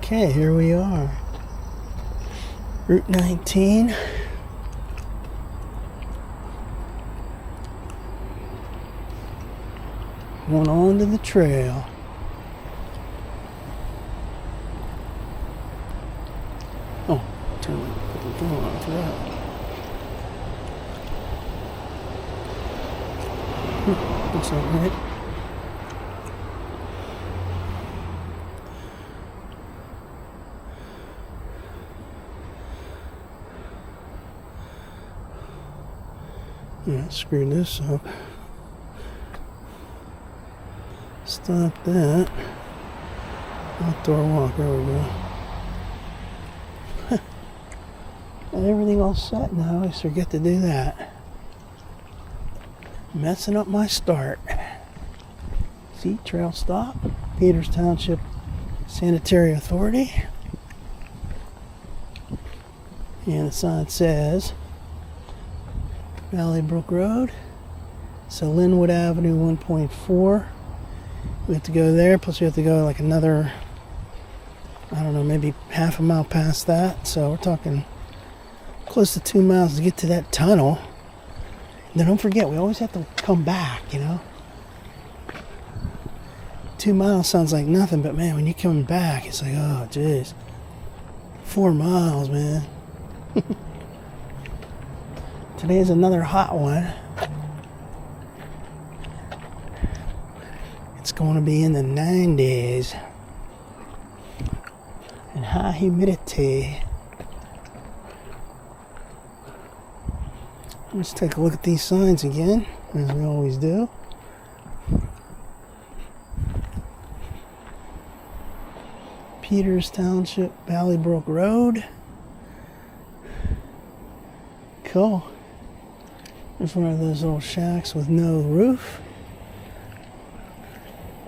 Okay, here we are. Route 19. Going on to the trail. Oh, turn the door on for that. Looks like right. Yeah, screw this up. Stop that. Outdoor walk, there we go. And everything all set now, I forget to do that. Messing up my start. See, trail stop. Peters Township Sanitary Authority. And the sign says Valley Brook Road. So Linwood Avenue 1.4. We have to go there, plus we have to go like another, I don't know, maybe half a mile past that. So we're talking close to 2 miles to get to that tunnel. Then don't forget, we always have to come back, you know. 2 miles sounds like nothing, but man, when you're coming back, it's like, oh, jeez. 4 miles, man. Today's another hot one. It's going to be in the 90s. And high humidity. Let's take a look at these signs again, as we always do. Peters Township, Valley Brook Road. Cool. There's one of those little shacks with no roof.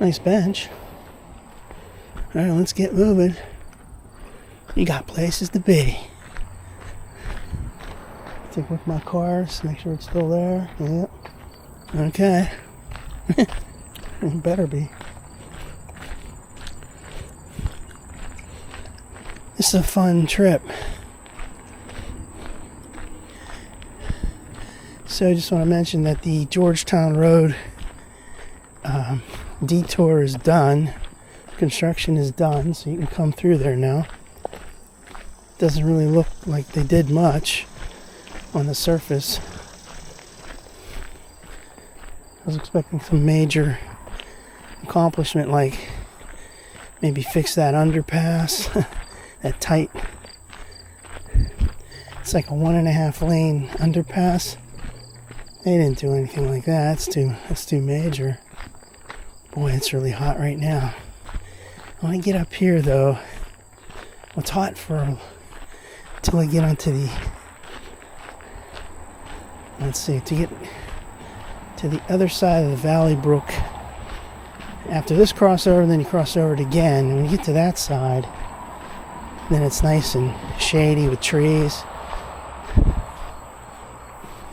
Nice bench. Alright, let's get moving. You got places to be. Take a look at my car, just make sure it's still there. Yep. Okay. It better be. This is a fun trip. So I just want to mention that the Georgetown Road detour is done. Construction is done, so you can come through there now. Doesn't really look like they did much on the surface. I was expecting some major accomplishment, like maybe fix that underpass. That tight, it's like a 1.5 lane underpass. They didn't do anything like that. That's too major. Boy, it's really hot right now. When I get up here though, well, it's hot until I get onto the, let's see, to get to the other side of the Valley Brook. After this crossover, then you cross over it again, and when you get to that side, then it's nice and shady with trees.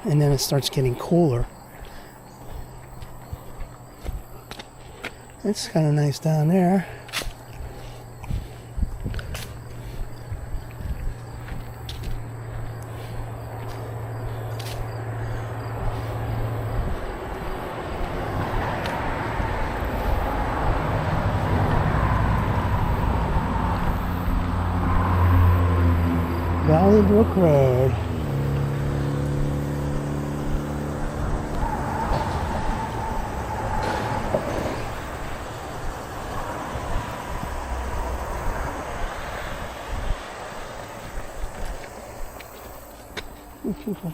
And then it starts getting cooler. It's kind of nice down there. Valley Brook Road. People.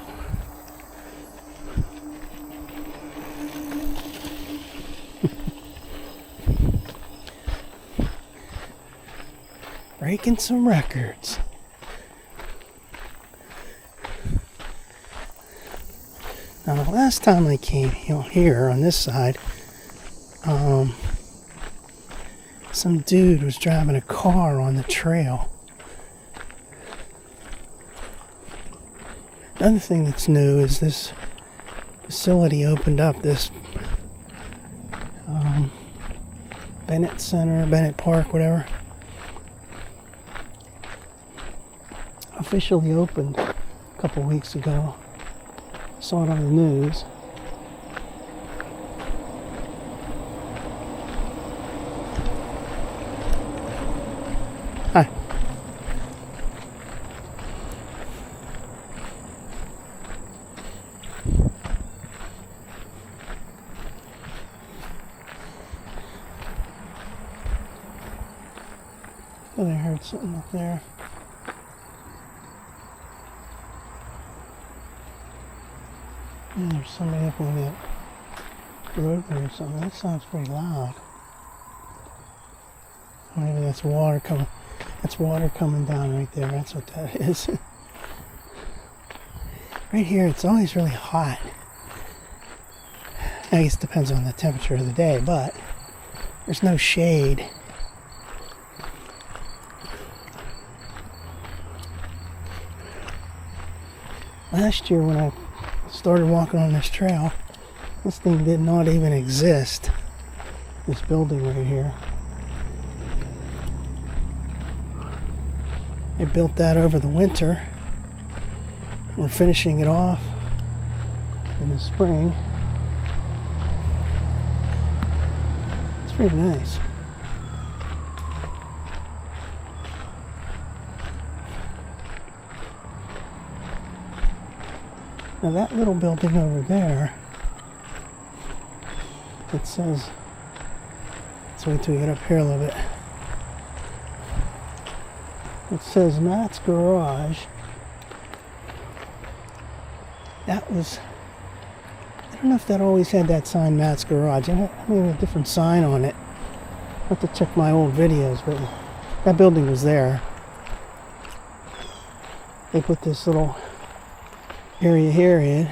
Breaking some records. Now the last time I came here on this side, some dude was driving a car on the trail. Another thing that's new is this facility opened up, this Bennett Center, Bennett Park, whatever. officially opened a couple weeks ago. Saw it on the news. Hi. Oh, I heard something up there. Yeah, there's somebody up on that roadway or something. That sounds pretty loud. Maybe that's water coming. That's water coming down right there. That's what that is. Right here, it's always really hot. I guess it depends on the temperature of the day, but there's no shade. Last year when I started walking on this trail, this thing did not even exist. This building right here. They built that over the winter. We're finishing it off in the spring. It's pretty nice. Now that little building over there, it says, let's wait till we get up here a little bit. It says Matt's Garage. That was, I don't know if that always had that sign, Matt's Garage. I mean, a different sign on it. I have to check my old videos, but that building was there. They put this little area here in,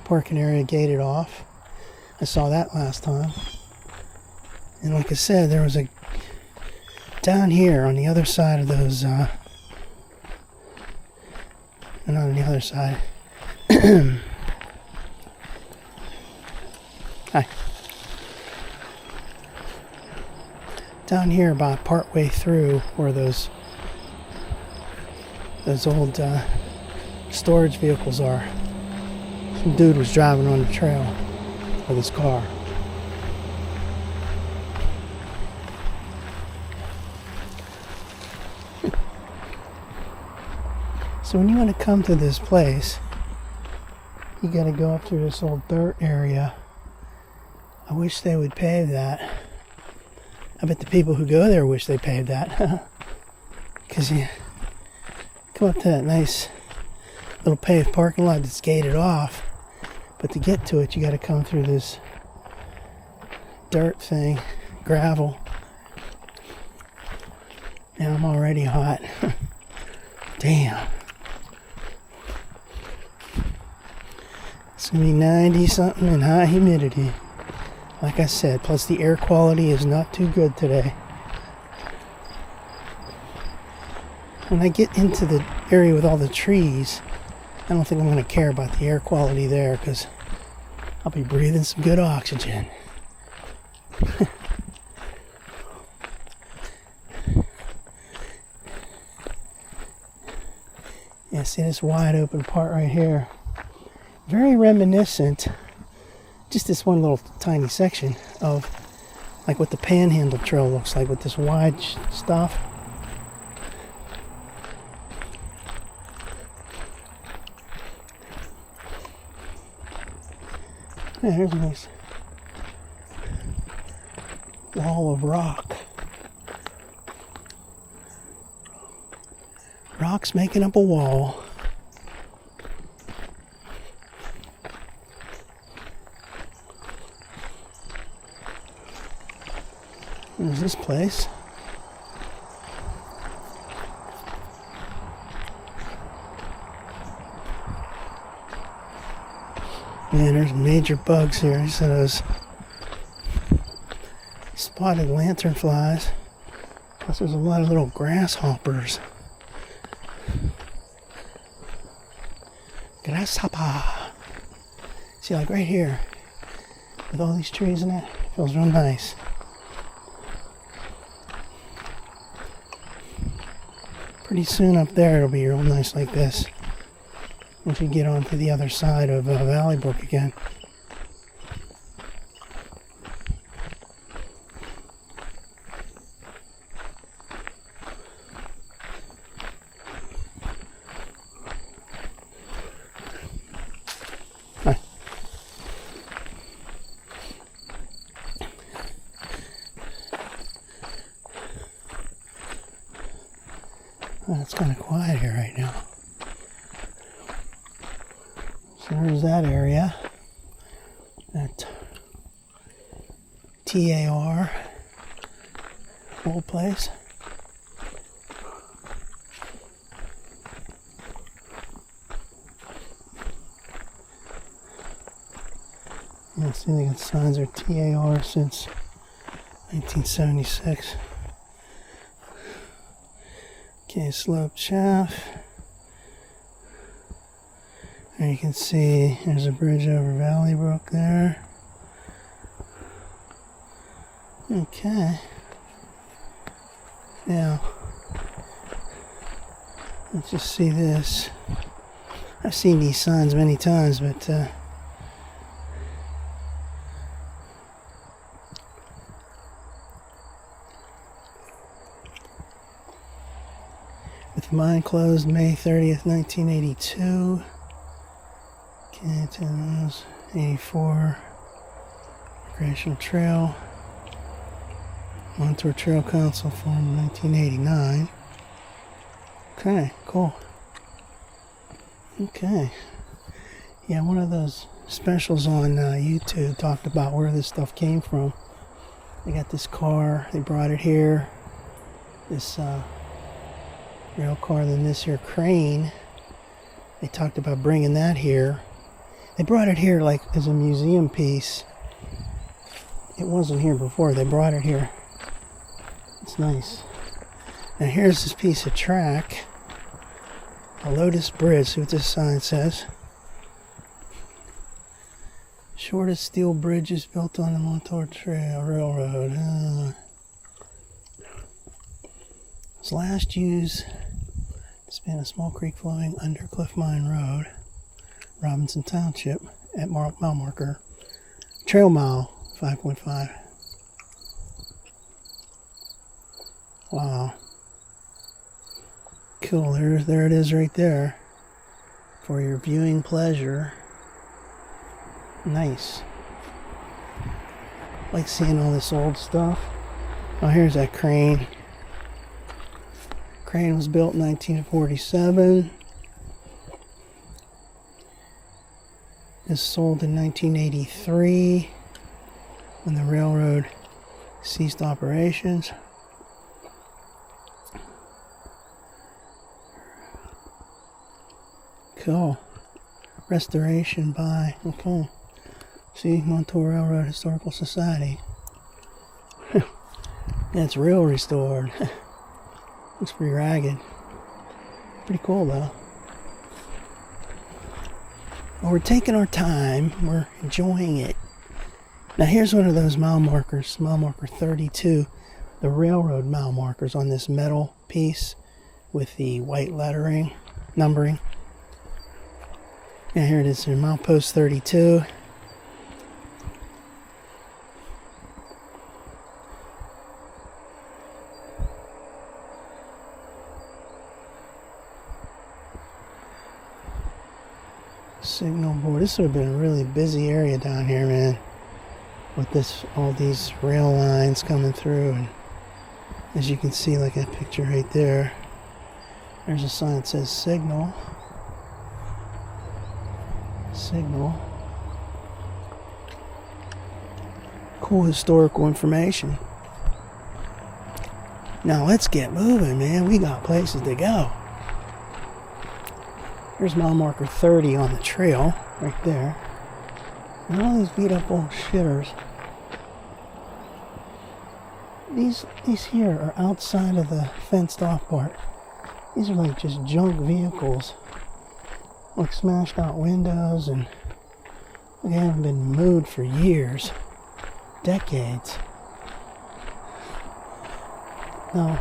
parking area gated off. I saw that last time. And like I said, there was a, down here on the other side of those, not on the other side. Hi. Down here about part way through where those old storage vehicles are. Some dude was driving on the trail with his car. So when you want to come to this place, you got to go up through this old dirt area. I wish they would pave that. I bet the people who go there wish they paved that. Because you come up to that nice little paved parking lot that's gated off, but to get to it you got to come through this dirt thing, gravel. Now I'm already hot. Damn. It's gonna be 90 something and high humidity, like I said, plus the air quality is not too good today. When I get into the area with all the trees, I don't think I'm going to care about the air quality there, because I'll be breathing some good oxygen. Yeah, see this wide open part right here? Very reminiscent, just this one little tiny section of like what the Panhandle Trail looks like with this wide stuff. Yeah, here's a nice wall of rock. Rocks making up a wall. There's this place. Man, there's major bugs here. These are those spotted lanternflies. Plus there's a lot of little grasshoppers. Grasshopper. See, like right here, with all these trees in it, feels real nice. Pretty soon up there it'll be real nice like this. Once you get onto the other side of Valley Brook again. Well, it's kind of quiet here right now. So there's that area. That TAR old place. Yeah, see, they got signs are TAR since 1976. Okay, sloped shaft. And you can see there's a bridge over Valley Brook there. Okay. Now, let's just see this. I've seen these signs many times, but with mine closed May 30th, 1982. Okay, 84. Recreational Trail. Montour Trail Council formed in 1989. Okay, cool. Okay. Yeah, one of those specials on YouTube talked about where this stuff came from. They got this car, they brought it here. This rail car, then this here crane. They talked about bringing that here. They brought it here like as a museum piece. It wasn't here before, they brought it here. It's nice. Now here's this piece of track. A Lotus Bridge, see what this sign says. Shortest steel bridges built on the Montour Trail Railroad. Was last used to span a small creek flowing under Cliff Mine Road, Robinson Township, at mile marker. Trail mile 5.5. Wow. Cool, there it is right there. For your viewing pleasure. Nice. Like seeing all this old stuff. Oh, here's that crane. Crane was built in 1947. Is sold in 1983 when the railroad ceased operations. Cool. Restoration by, okay. See, Montour Railroad Historical Society. Yeah, it's real restored. Looks pretty ragged. Pretty cool though. Well, we're taking our time. We're enjoying it. Now here's one of those mile markers. Mile marker 32. The railroad mile markers on this metal piece with the white lettering, numbering. Yeah, here it is. Milepost 32. Signal board. This would have been a really busy area down here, man. With this, all these rail lines coming through, and as you can see, like that picture right there, there's a sign that says signal. Signal. Cool historical information. Now let's get moving, man. We got places to go. Here's mile marker 30 on the trail, right there. And all these beat up old shitters. These here are outside of the fenced off part. These are like just junk vehicles. Like smashed out windows, and they haven't been moved for years. Decades. Now,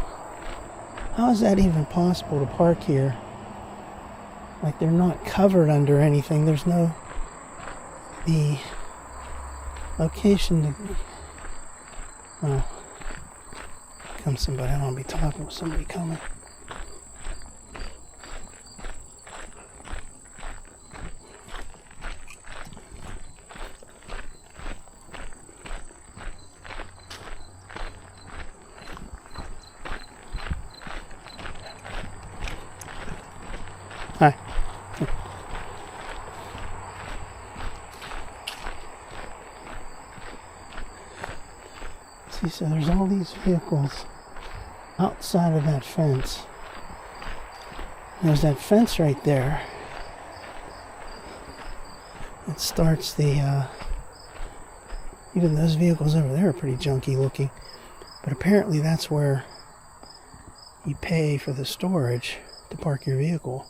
How is that even possible to park here? Like, they're not covered under anything. There's no... the location to... Oh. Comes somebody. I don't want to be talking with somebody coming. Hi. See, so there's all these vehicles outside of that fence. There's that fence right there. It starts the, even those vehicles over there are pretty junky looking. But apparently that's where you pay for the storage to park your vehicle.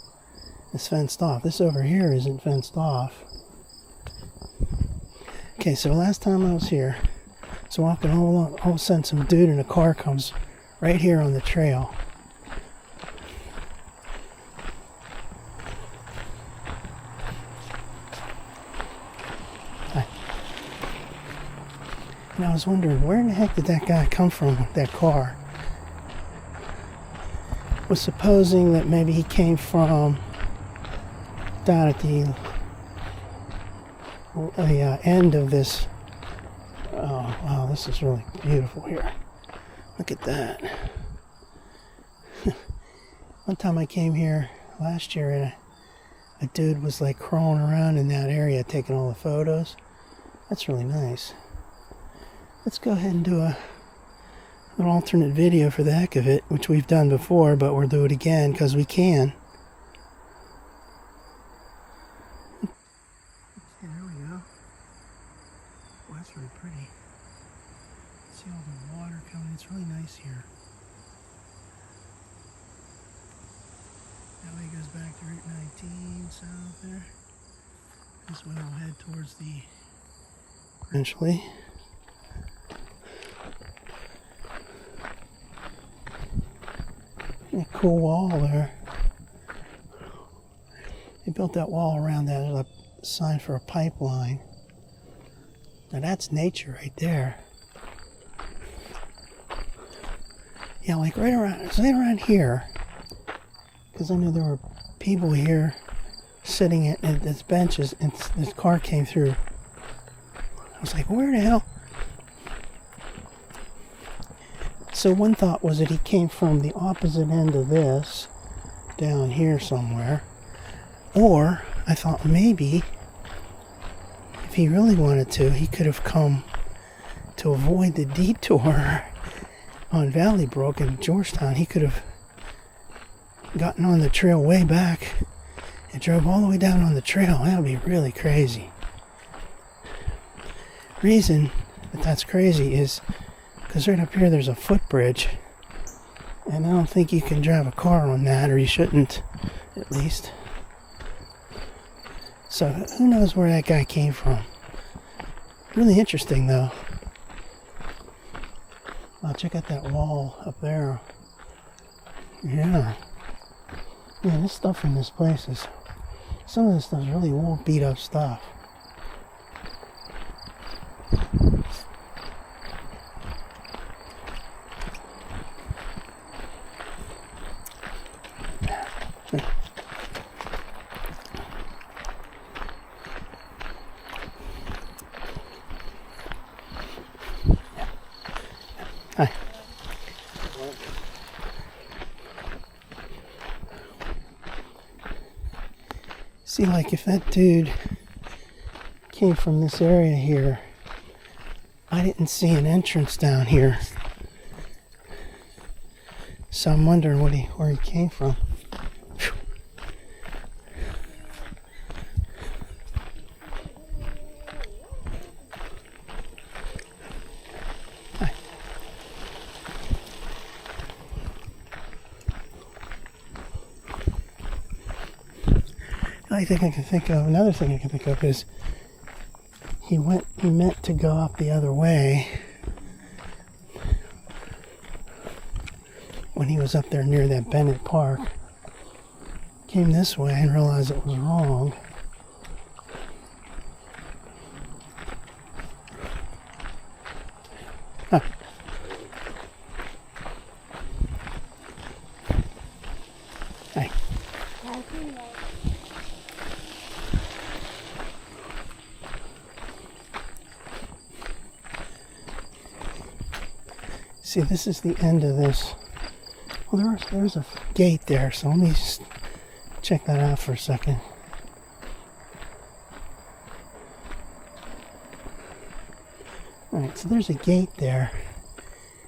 It's fenced off. This over here isn't fenced off. Okay, so last time I was here, so walking all along, all of a sudden some dude in a car comes right here on the trail. Hi. And I was wondering, where in the heck did that guy come from with that car? I was supposing that maybe he came from down at the end of this. Oh wow, this is really beautiful here. Look at that. One time I came here last year and a dude was like crawling around in that area taking all the photos. That's really nice. Let's go ahead and do an alternate video for the heck of it, which we've done before, but we'll do it again because we can. There we go. Well, that's really pretty. See all the water coming. It's really nice here. That way goes back to Route 19 south there. This way we'll head towards the... Eventually. A cool wall there. They built that wall around that. There's a sign for a pipeline. Now that's nature right there. Yeah, like right around here. Because I knew there were people here sitting at this benches and this car came through. I was like, where the hell? So one thought was that he came from the opposite end of this, down here somewhere. Or I thought maybe if he really wanted to, he could have come to avoid the detour on Valley Brook in Georgetown. He could have gotten on the trail way back and drove all the way down on the trail. That would be really crazy. Reason that that's crazy is because right up here there's a footbridge, and I don't think you can drive a car on that, or you shouldn't, at least. So who knows where that guy came from. Really interesting though. Wow, check out that wall up there. Yeah. Man, this stuff in this place is... some of this stuff is really old, beat up stuff. Hi. See, like if that dude came from this area here, I didn't see an entrance down here. So I'm wondering where he came from. Whew. Hi. Another thing I can think of is he meant to go up the other way. when he was up there near that Bennett Park. Came this way and realized it was wrong. Huh. Hey. See, this is the end of this. Well, there's a gate there, so let me just check that out for a second. Alright, so there's a gate there,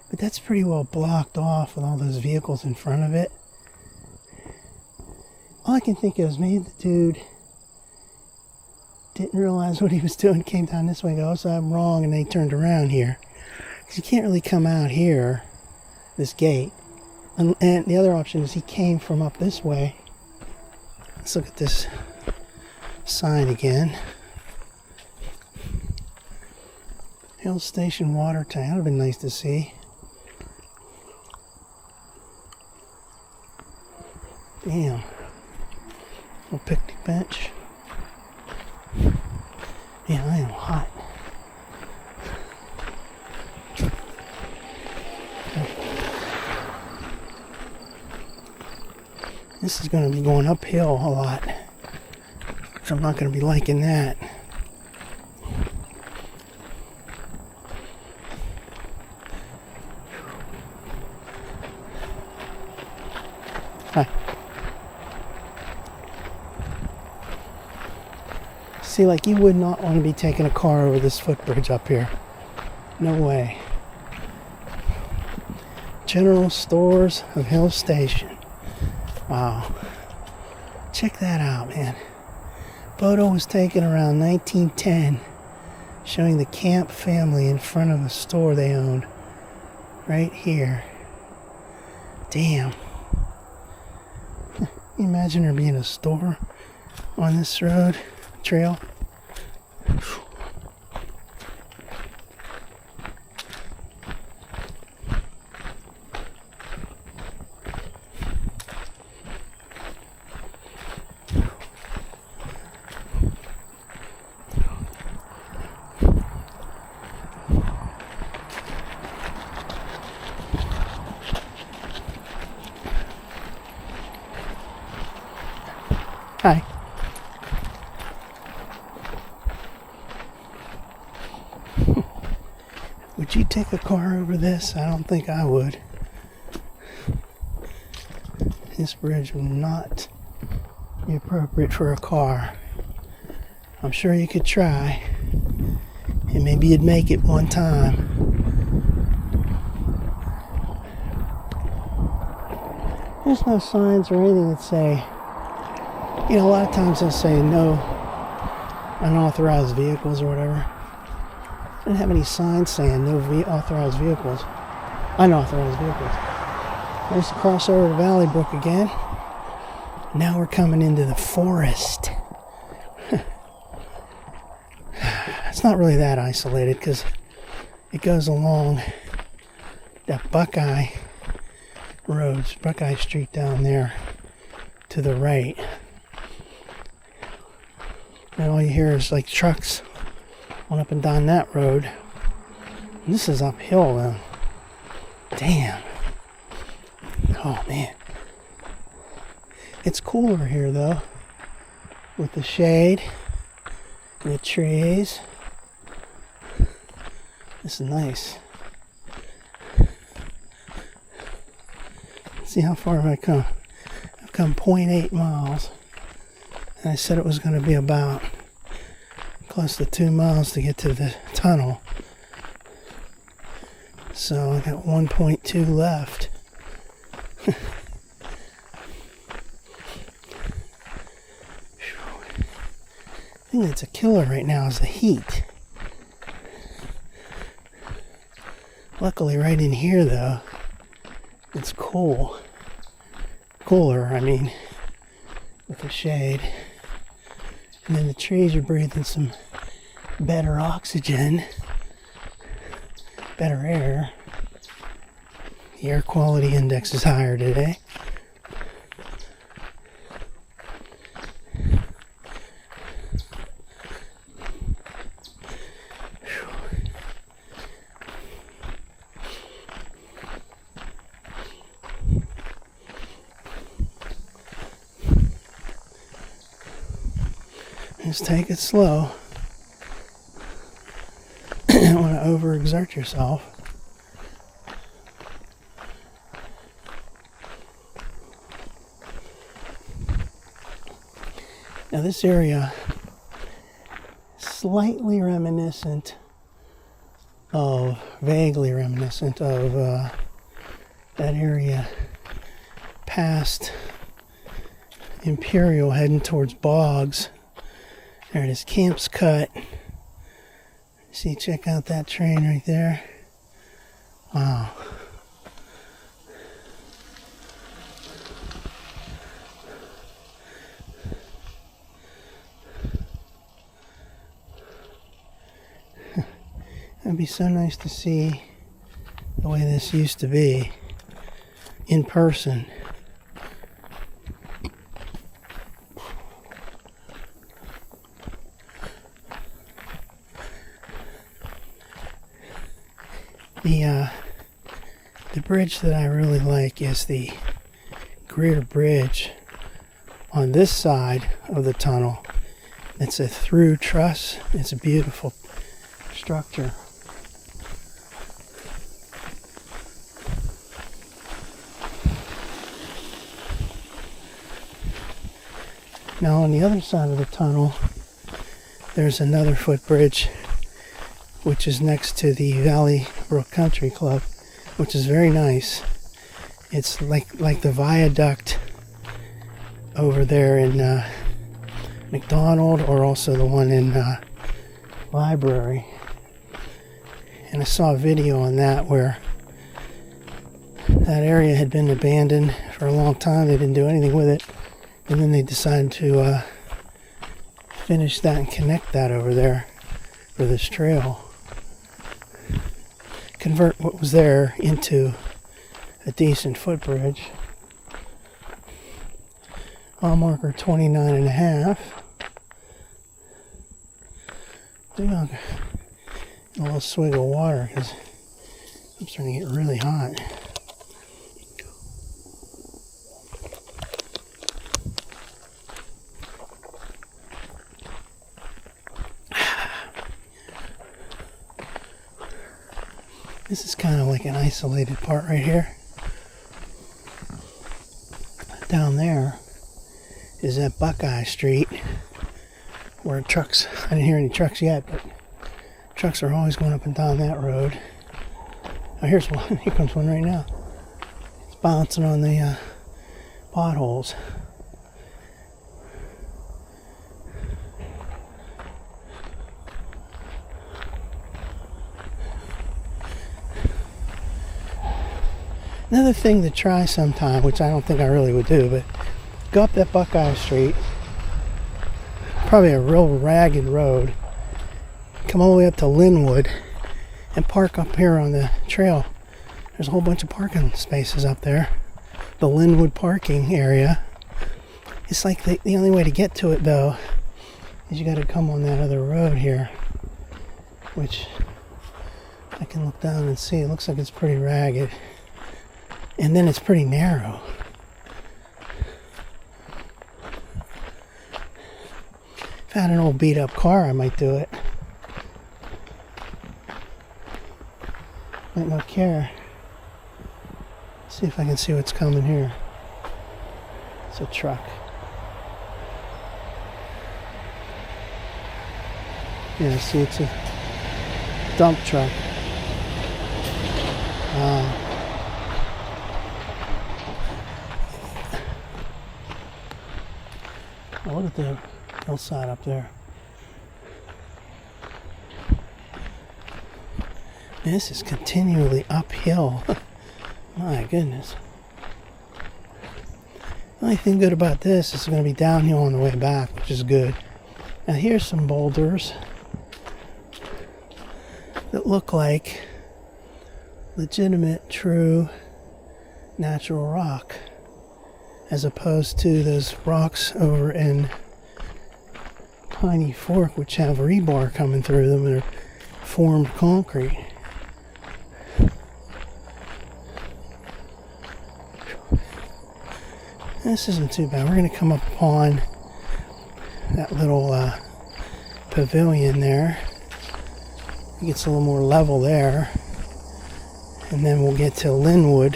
but that's pretty well blocked off with all those vehicles in front of it. All I can think of is maybe the dude didn't realize what he was doing, came down this way and go, oh, so I'm wrong, and then he turned around here. Because you can't really come out here, this gate. And the other option is he came from up this way. Let's look at this sign again. Hill Station water tank. That would have been nice to see. Damn. Little picnic bench. Yeah, I am hot. This is going to be going uphill a lot, so I'm not going to be liking that. Hi. See, like, you would not want to be taking a car over this footbridge up here. No way. General Stores of Hill Station. Wow. Check that out, man. Photo was taken around 1910, showing the Camp family in front of a store they owned. Right here. Damn. Can you imagine there being a store on this road, trail? Hi. Would you take a car over this? I don't think I would. This bridge would not be appropriate for a car. I'm sure you could try, and maybe you'd make it one time. There's no signs or anything that say, you know, a lot of times they'll say no unauthorized vehicles or whatever. I didn't have any signs saying no authorized vehicles, unauthorized vehicles. There's the crossover to Valley Brook again. Now we're coming into the forest. It's not really that isolated because it goes along that Buckeye Road, Buckeye Street down there to the right. And all you hear is like trucks going up and down that road. And this is uphill though. Damn. Oh man. It's cooler here though, with the shade and the trees. This is nice. See how far have I come? I've come 0.8 miles. And I said it was going to be about close to 2 miles to get to the tunnel. So I got 1.2 left. The thing that's a killer right now is the heat. Luckily right in here though, it's cool. Cooler, I mean, with the shade. And then the trees are breathing some better oxygen, better air. The air quality index is higher today. Just take it slow. You don't want to overexert yourself. Now this area is slightly reminiscent of, vaguely reminiscent of that area past Imperial heading towards Boggs. There it is, Camp's Cut. See, check out that train right there. Wow. It'd be so nice to see the way this used to be in person. The bridge that I really like is the Greer Bridge on this side of the tunnel. It's a through truss. It's a beautiful structure. Now on the other side of the tunnel, there's another footbridge, which is next to the Valley Brook Country Club, which is very nice. It's like the viaduct over there in McDonald, or also the one in Library. And I saw a video on that where that area had been abandoned for a long time. They didn't do anything with it. And then they decided to finish that and connect that over there for this trail. Convert what was there into a decent footbridge. Mile marker 29.5. I think I'll get a little swig of water because I'm starting to get really hot. This is kind of like an isolated part right here. Down there is that Buckeye Street where trucks, I didn't hear any trucks yet, but trucks are always going up and down that road. Oh, here's one. Here comes one right now. It's bouncing on the potholes. Another thing to try sometime, which I don't think I really would do, but go up that Buckeye Street, probably a real ragged road, come all the way up to Linwood, and park up here on the trail. There's a whole bunch of parking spaces up there. The Linwood parking area. It's like the only way to get to it, though, is you got to come on that other road here, which I can look down and see. It looks like it's pretty ragged. And then it's pretty narrow. If I had an old beat up car, I might do it. Might not care. See if I can see what's coming here. It's a truck. Yeah, see, it's a dump truck. Look at the hillside up there. This is continually uphill. My goodness. The only thing good about this is it's going to be downhill on the way back, which is good. Now here's some boulders that look like legitimate, true natural rock, as opposed to those rocks over in Piney Fork, which have rebar coming through them and are formed concrete. This isn't too bad. We're going to come up upon that little pavilion there. It gets a little more level there. And then we'll get to Linwood.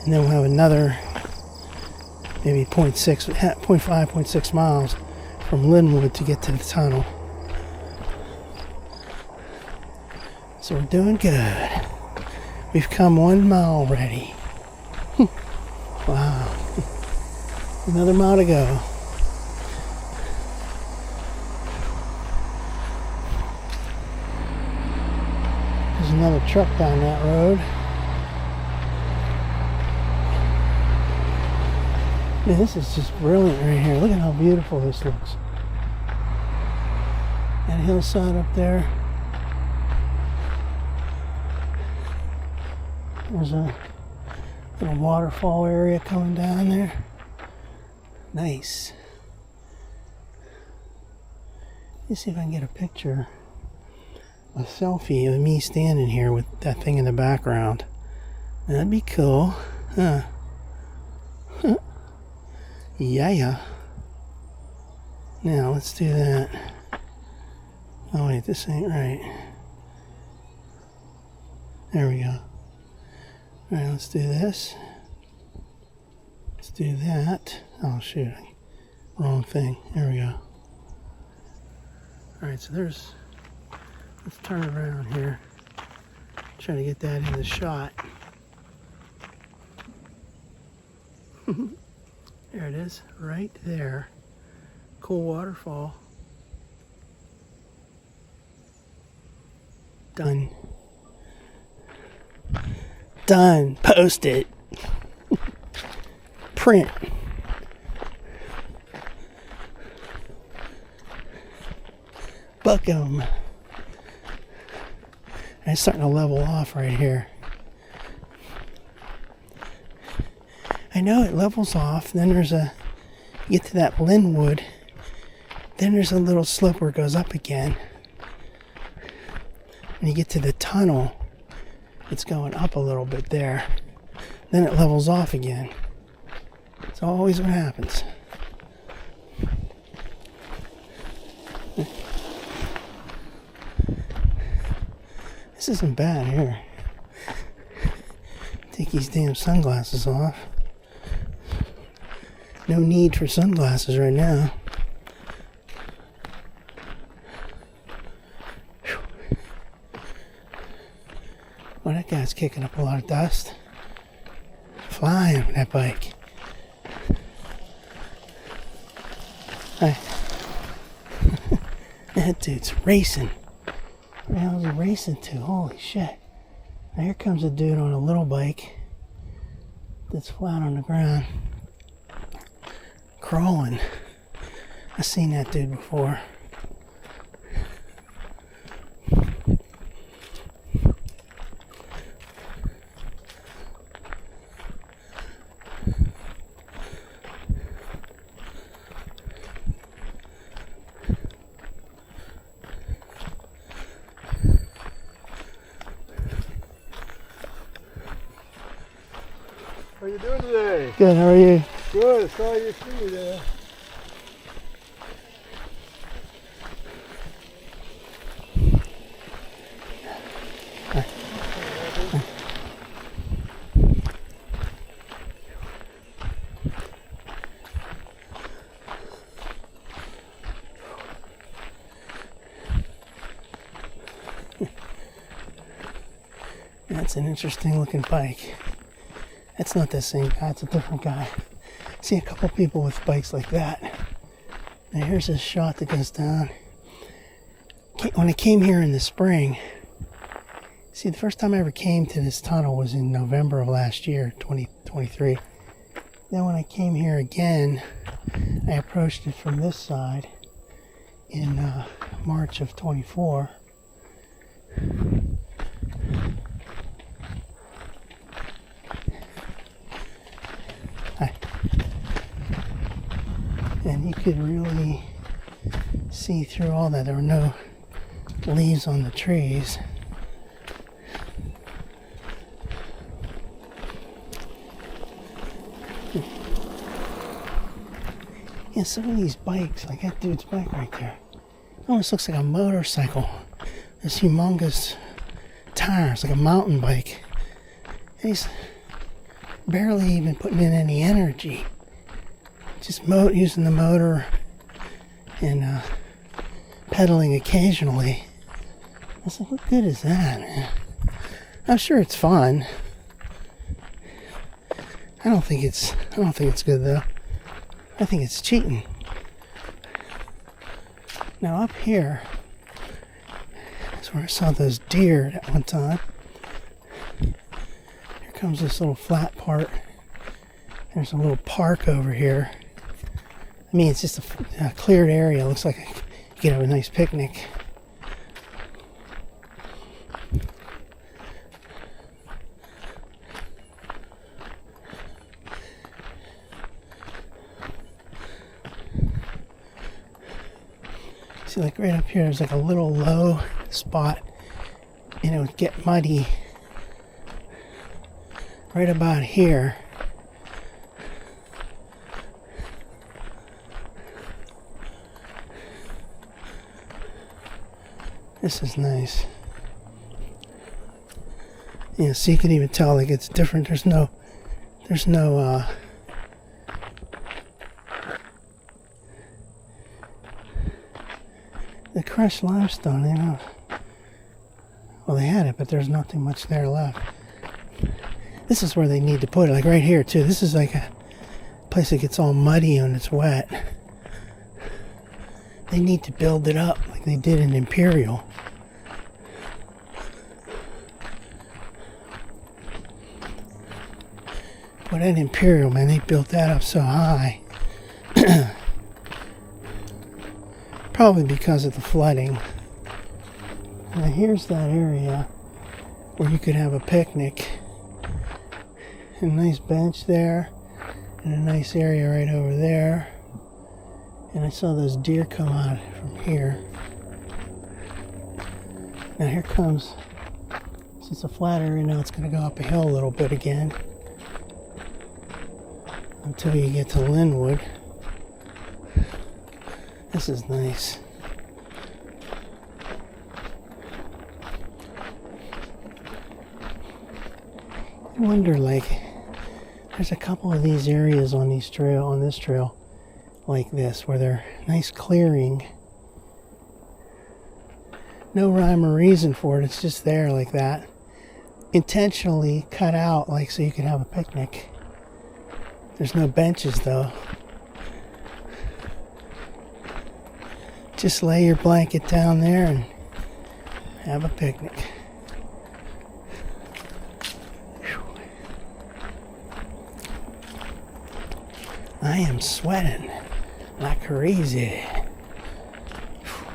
And then we'll have another maybe 0.6 miles from Linwood to get to the tunnel. So we're doing good. We've come 1 mile already. Wow. Another mile to go. There's another truck down that road. Man, this is just brilliant right here. Look at how beautiful this looks. That hillside up there. There's a little waterfall area coming down there. Nice. Let's see if I can get a picture, a selfie of me standing here with that thing in the background. That'd be cool, huh? Yeah. Now let's do that. Oh wait, this ain't right. There we go. Alright, let's do this. Let's do that. Oh shoot, wrong thing. There we go. Alright, so there's, let's turn around here. Try to get that in the shot. There it is, right there. Cool waterfall. Done. Done. Post it. Print. Book 'em. And it's starting to level off right here. I know it levels off. Then there's you get to that Linwood. Then there's a little slope where it goes up again. When you get to the tunnel, it's going up a little bit there. Then it levels off again. It's always what happens. This isn't bad here. Take these damn sunglasses off. No need for sunglasses right now. Well, that guy's kicking up a lot of dust. Flying with that bike. Hi. That dude's racing. Where the hell is he racing to? Holy shit. Now here comes a dude on a little bike that's flat on the ground. Crawling. I've seen that dude before. How you doing today? Good, how are you? Good, saw you see there. That's an interesting looking bike. That's not the same guy, it's a different guy. I see a couple people with bikes like that. Now here's a shot that goes down. When I came here in the spring, see, the first time I ever came to this tunnel was in November of last year, 2023. Then when I came here again, I approached it from this side in March of 24. and you could really see through all that. There were no leaves on the trees. Yeah, some of these bikes, like that dude's bike right there, almost looks like a motorcycle. This humongous tires, like a mountain bike. And he's barely even putting in any energy. Just using the motor and pedaling occasionally. I was like, what good is that, man? I'm sure it's fun. I don't think it's good though. I think it's cheating. Now up here is where I saw those deer at one time. Here comes this little flat part. There's a little park over here. I mean, it's just a cleared area. It looks like you could have a nice picnic. See, like right up here, there's like a little low spot, and it would get muddy right about here. This is nice. Yeah, so you can even tell like it's different. There's no the crushed limestone, you know. Well, they had it, but there's nothing much there left. This is where they need to put it, like right here too. This is like a place that gets all muddy when it's wet. They need to build it up like they did in Imperial. But at Imperial, man, they built that up so high. Probably because of the flooding. Now here's that area where you could have a picnic. A nice bench there, and a nice area right over there. And I saw those deer come out from here. Now here comes, since it's a flat area now, it's going to go up a hill a little bit again. Until you get to Linwood. This is nice. I wonder, like, there's a couple of these areas on this trail like this, where they're nice clearing. No rhyme or reason for it, it's just there like that. Intentionally cut out, like, so you can have a picnic. There's no benches though. Just lay your blanket down there and have a picnic. Whew. I am sweating like crazy. Whew.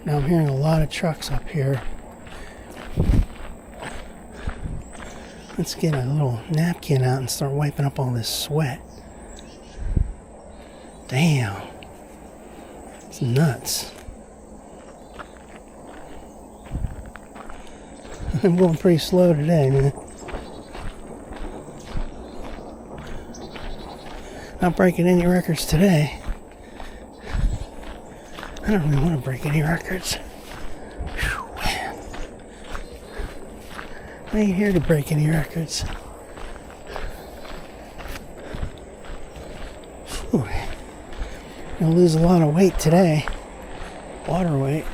Now I'm hearing a lot of trucks up here. Let's get a little napkin out and start wiping up all this sweat. Damn. It's nuts. I'm going pretty slow today, man. Not breaking any records today. I don't really want to break any records. Whew, man. I ain't here to break any records. Whew. Gonna lose a lot of weight today. Water weight.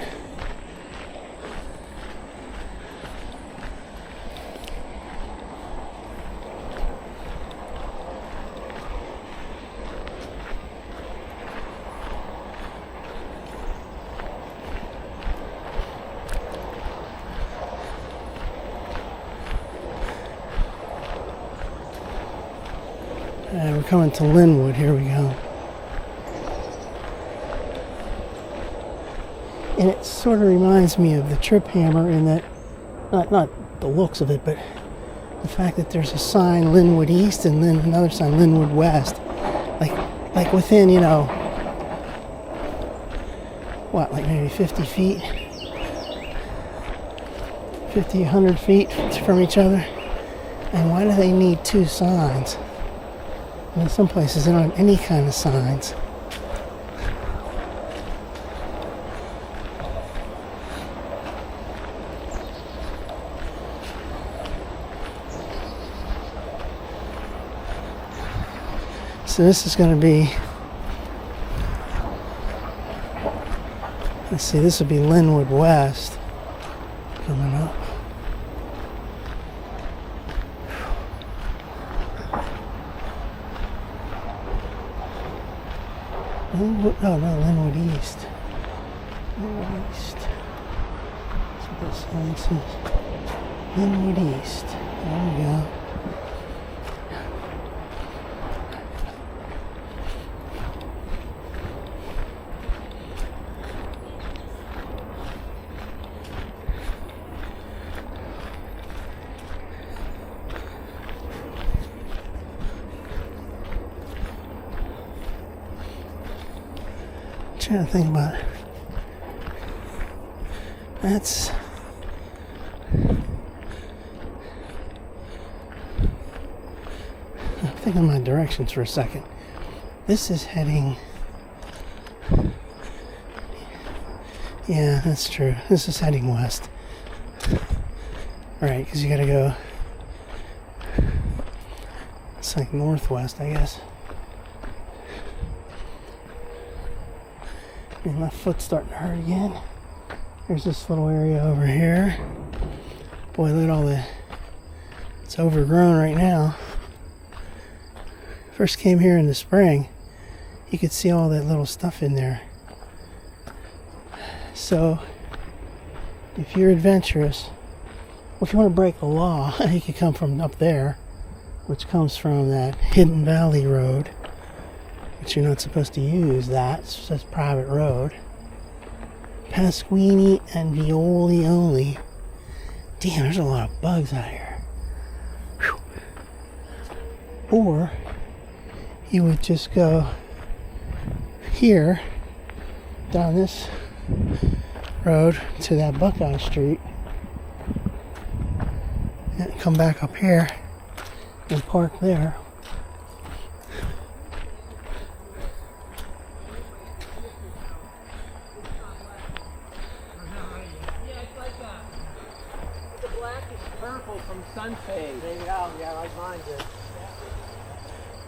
We're coming to Linwood. Here we go. And it sort of reminds me of the Trip Hammer in that, not the looks of it, but the fact that there's a sign Linwood East and then another sign Linwood West, like within, you know, what, like maybe 50 feet, 50, 100 feet from each other. And why do they need two signs? I mean, some places they don't have any kind of signs. So this is going to be, let's see, this would be Linwood West coming up. Linwood, oh no, Linwood East. Linwood East. That's what this sign says. Linwood East. There we go. Trying to think about it. That's I'm thinking my directions for a second. This is heading, yeah, that's true. This is heading west. Right, because you gotta go, it's like northwest, I guess. And my foot's starting to hurt again. There's this little area over here. Boy, look at all the, it's overgrown right now. First came here in the spring, you could see all that little stuff in there. So, if you're adventurous, well, if you want to break the law, you could come from up there, which comes from that Hidden Valley Road. But you're not supposed to use that. It's just a private road. Pasquini and Violi only. Damn, there's a lot of bugs out here. Whew. Or you would just go here down this road to that Buckeye Street and come back up here and park there.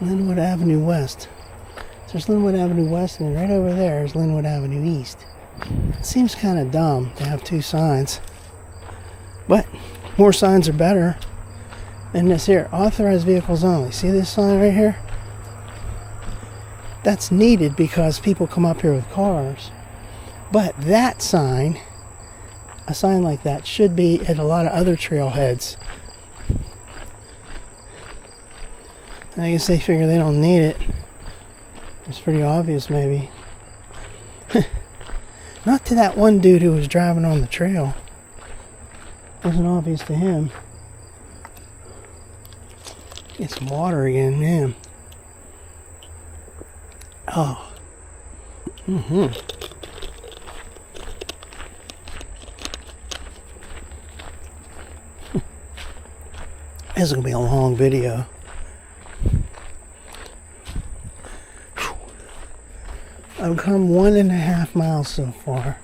Linwood Avenue West. There's Linwood Avenue West, and right over there is Linwood Avenue East. It seems kind of dumb to have two signs, but more signs are better than this here. Authorized vehicles only. See this sign right here? That's needed because people come up here with cars. But that sign, a sign like that, should be at a lot of other trailheads. I guess they figure they don't need it. It's pretty obvious, maybe. Not to that one dude who was driving on the trail. Wasn't obvious to him. Get some water again, man. Oh. This is gonna be a long video. I've come 1.5 miles so far,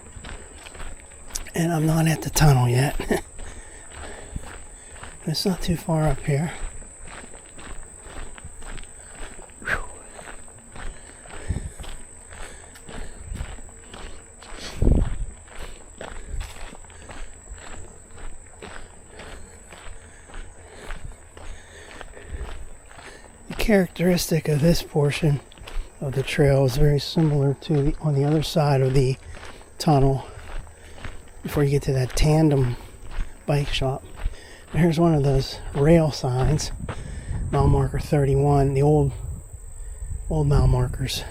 and I'm not at the tunnel yet. It's not too far up here. The characteristic of this portion of the trail is very similar to on the other side of the tunnel before you get to that tandem bike shop. Here's one of those rail signs, mile marker 31, the old mile markers.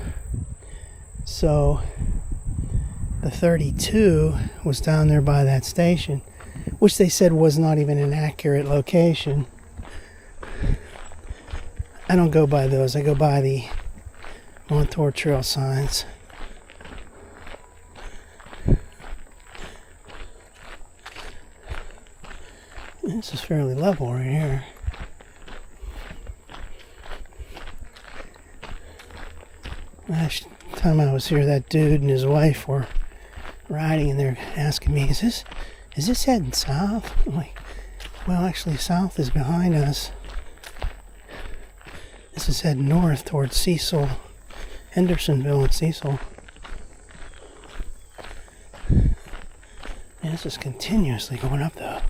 So the 32 was down there by that station, which they said was not even an accurate location. I don't go by those. I go by the Montour trail signs. This is fairly level right here. Last time I was here, that dude and his wife were riding, and they're asking me, is this heading south? I'm like, well, actually, south is behind us. This is heading north towards Cecil, Hendersonville and Cecil. And this is continuously going up, though.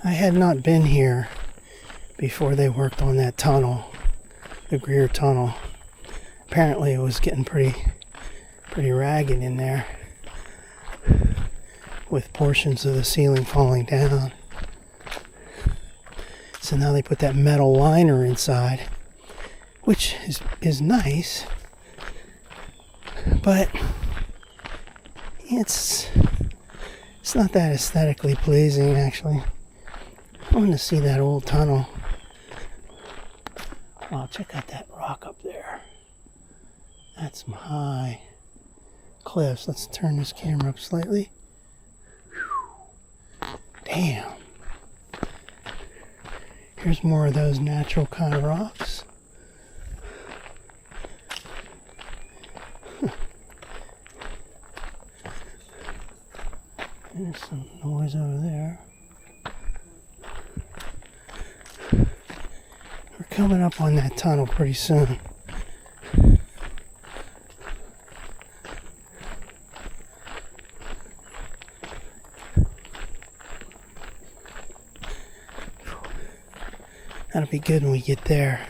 I had not been here before they worked on that tunnel, the Greer tunnel. Apparently it was getting pretty ragged in there, with portions of the ceiling falling down. So now they put that metal liner inside, which is nice, but it's not that aesthetically pleasing, actually. I want to see that old tunnel. Wow, check out that rock up there. That's some high cliffs. Let's turn this camera up slightly. Whew. Damn. Here's more of those natural kind of rocks. There's some noise over there. We're coming up on that tunnel pretty soon. That'll be good when we get there.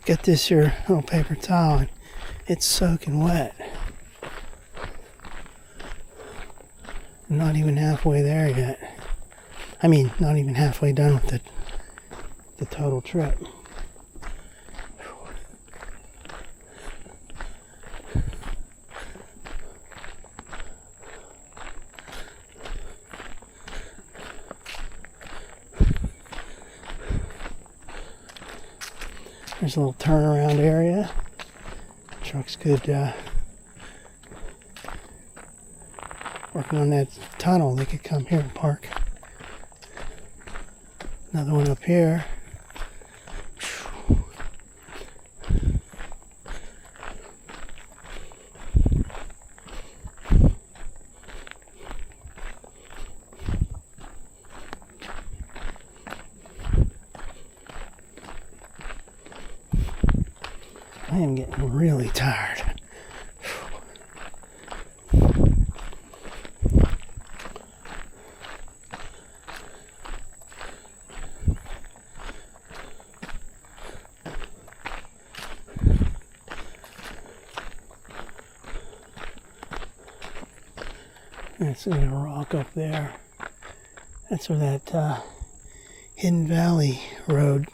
Got this here little paper towel and it's soaking wet. I'm not even halfway there yet. I mean, not even halfway done with the total trip. There's a little turnaround area. Trucks could, working on that tunnel, they could come here and park. Another one up here. I am getting really tired. That's a rock up there. That's where that Hidden Valley Road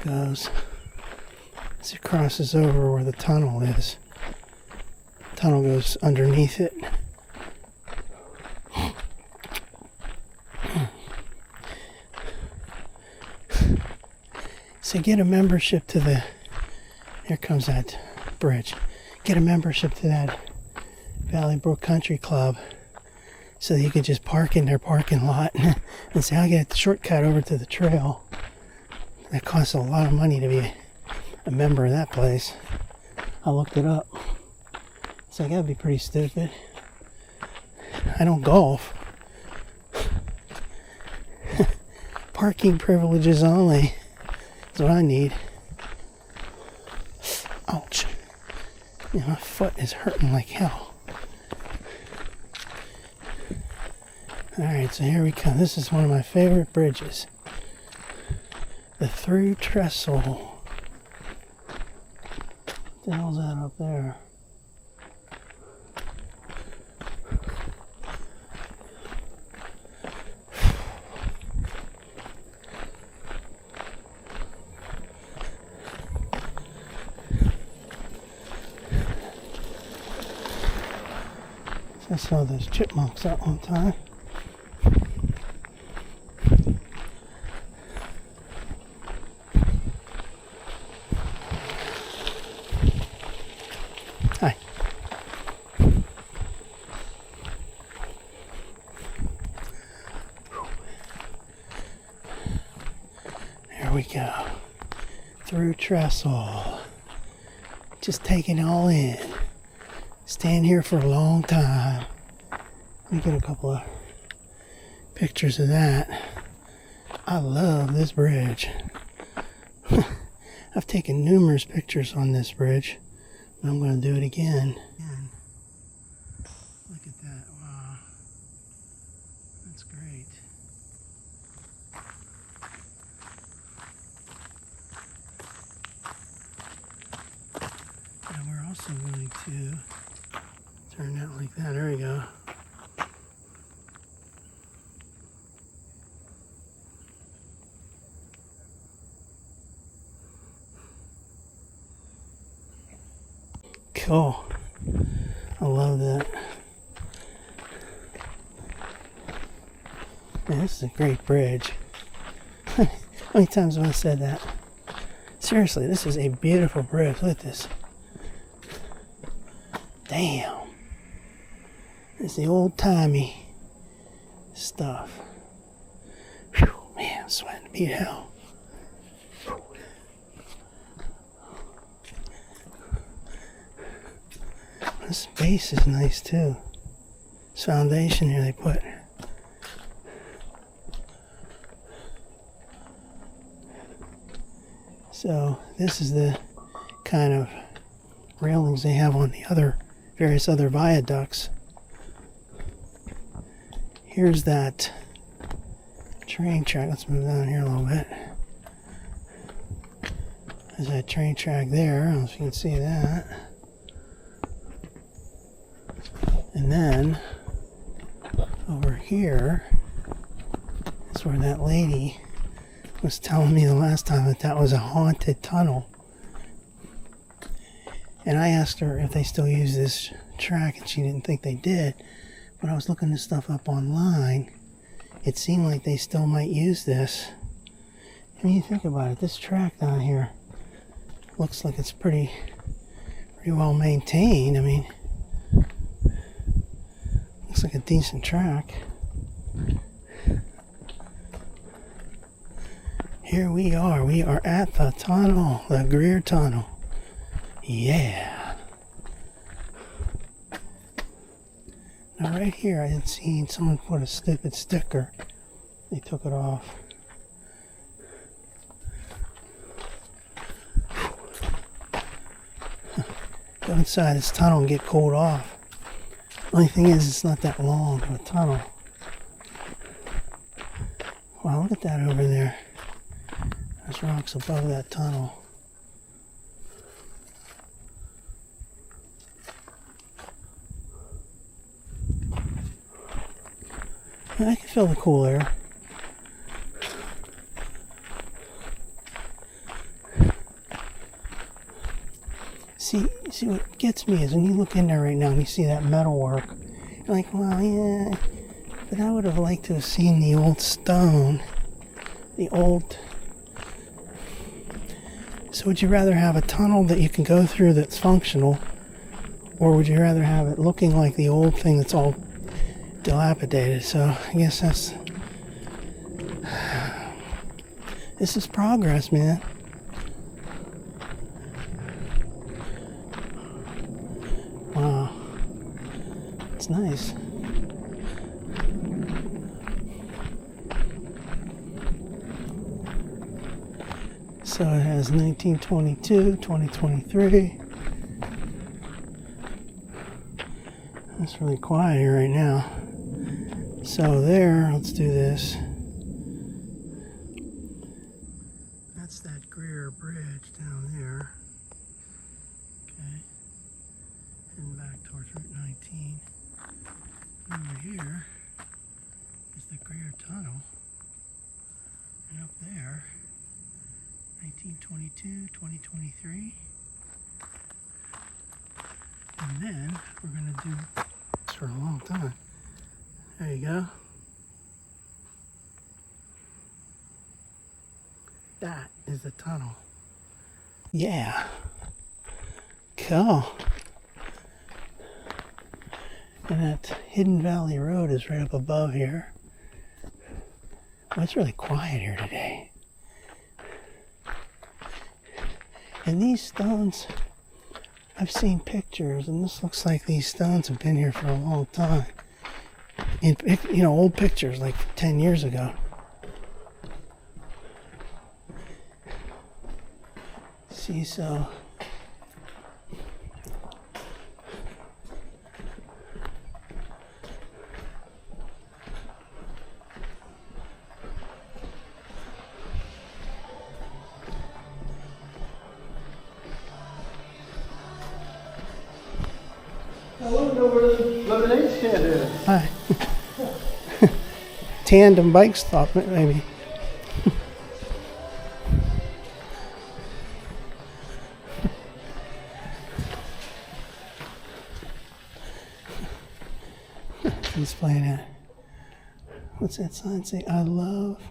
goes. It crosses over where the tunnel is. The tunnel goes underneath it. So get a membership to the... Here comes that bridge. Get a membership to that Valley Brook Country Club so that you can just park in their parking lot and say, I'll get the shortcut over to the trail. That costs a lot of money to be a member of that place. I looked it up. It's like, that'd be pretty stupid. I don't golf. Parking privileges only is what I need. Ouch. You know, my foot is hurting like hell. Alright, so here we come. This is one of my favorite bridges. The through trestle. What the hell's that up there? I saw those chipmunks out one time. Hi. There we go. Through trestle. Just taking it all in. Staying here for a long time. Let me get a couple of pictures of that. I love this bridge. I've taken numerous pictures on this bridge. And I'm going to do it again. Look at that. Wow. That's great. And we're also going to turn that like that. There we go. Cool. I love that. Man, this is a great bridge. How many times have I said that? Seriously, this is a beautiful bridge. Look at this. Damn. It's the old-timey stuff. Whew, man, I'm sweating to beat hell. This base is nice too. This foundation here they put. So this is the kind of railings they have on the various other viaducts. Here's that train track. Let's move down here a little bit. There's that train track there. I don't know if you can see that. And then over here is where that lady was telling me the last time that was a haunted tunnel. And I asked her if they still use this track, and she didn't think they did. But I was looking this stuff up online. It seemed like they still might use this. I mean, you think about it, this track down here looks like it's pretty well maintained. I mean, looks like a decent track. Here we are at the tunnel, the Greer tunnel. Yeah. Now right here I had seen someone put a stupid sticker. They took it off. Go inside this tunnel and get cooled off. Only thing is, it's not that long of a tunnel. Wow, look at that over there. There's rocks above that tunnel. I can feel the cool air. See what gets me is when you look in there right now and you see that metalwork, you're like, well, yeah, but I would have liked to have seen the old stone, So would you rather have a tunnel that you can go through that's functional, or would you rather have it looking like the old thing that's all dilapidated? So I guess this is progress, man. Wow, it's nice. So it has 1922, 2023. It's really quiet here right now. So there, let's do this. Over here is the Greer Tunnel. And up there, 1922, 2023. And then we're going to do this for a long time. There you go. That is the tunnel. Yeah. Cool. And that Hidden Valley Road is right up above here. Well, it's really quiet here today. And these stones, I've seen pictures, and this looks like these stones have been here for a long time. In, you know, old pictures like 10 years ago. See, so I want to know where the lemonade stand is. hi. Tandem bike stop, maybe. He's playing it. What's that sign say? I love.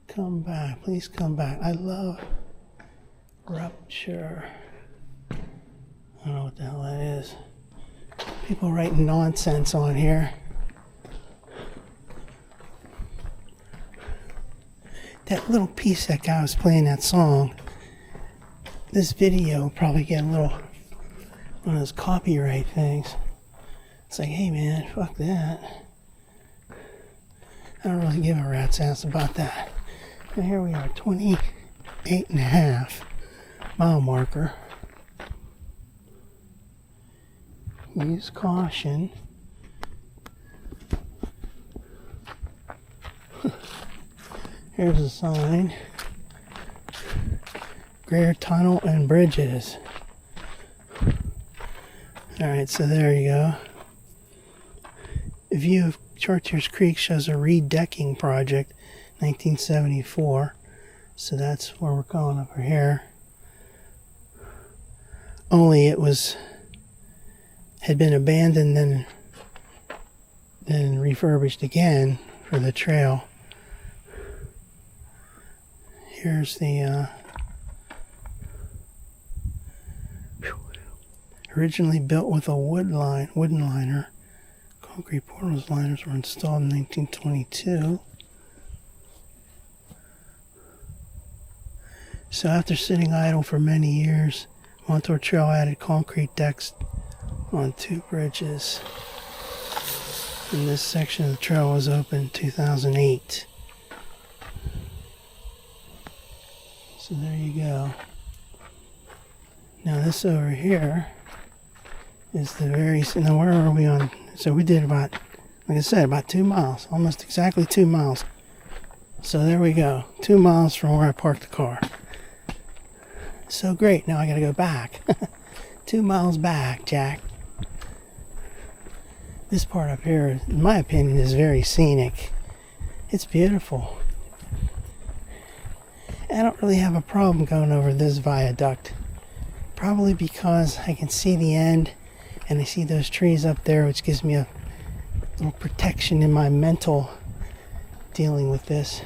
Come back. Please come back. I love rupture. I don't know what the hell that is. People writing nonsense on here. That little piece that guy was playing that song, this video will probably get a little one of those copyright things. It's like, hey man, fuck that. I don't really give a rat's ass about that. And here we are, 28.5 mile marker. Use caution. Here's a sign. Greer Tunnel and Bridges. Alright, so there you go. The view of Chartiers Creek shows a redecking project, 1974. So that's where we're going over here. Only it had been abandoned then refurbished again for the trail. Here's the originally built with a wooden liner. Concrete portals liners were installed in 1922. So after sitting idle for many years, Montour Trail added concrete decks on 2 bridges. And this section of the trail was opened in 2008. So there you go. Now this over here is the very, now where are we on? So we did about, like I said, about 2 miles, almost exactly 2 miles. So there we go, 2 miles from where I parked the car. So great, now I gotta go back. 2 miles back, Jack. This part up here, in my opinion, is very scenic. It's beautiful. I don't really have a problem going over this viaduct. Probably because I can see the end and I see those trees up there, which gives me a little protection in my mental dealing with this.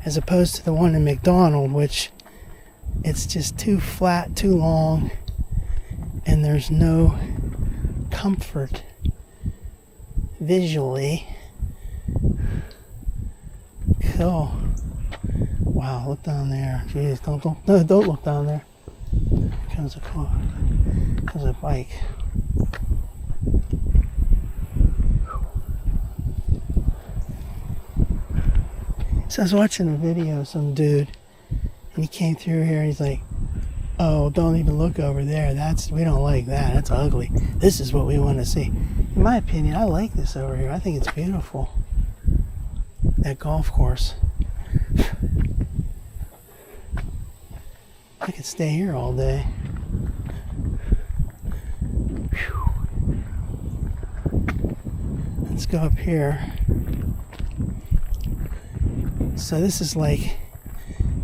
As opposed to the one in McDonald, which it's just too flat, too long, and there's no comfort visually. Cool. Wow, look down there. Jeez, don't look down there. Here comes a car. Here comes a bike. So I was watching a video of some dude, and he came through here, and he's like, oh, don't even look over there. We don't like that. That's ugly. This is what we want to see. In my opinion, I like this over here. I think it's beautiful. That golf course. I could stay here all day. Whew. Let's go up here. So this is like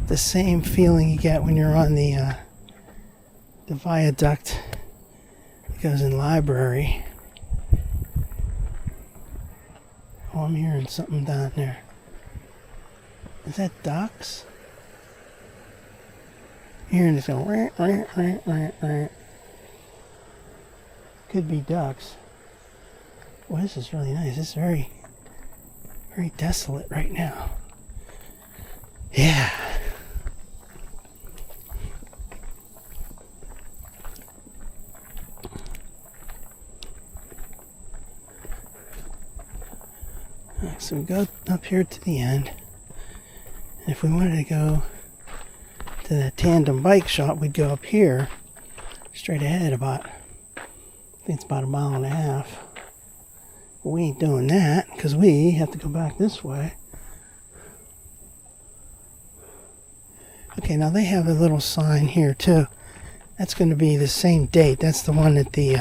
the same feeling you get when you're on the viaduct that goes in Library. Oh, I'm hearing something down there. Is that ducks? Hearing this go rah, rah, rah, rah, rah. Could be ducks. Well, this is really nice. It's very, very desolate right now. Yeah. Alright, so we go up here to the end. And if we wanted to go to the tandem bike shop, we'd go up here, straight ahead about, I think it's about 1.5 miles. But we ain't doing that, because we have to go back this way. Okay, now they have a little sign here too. That's going to be the same date. That's the one at the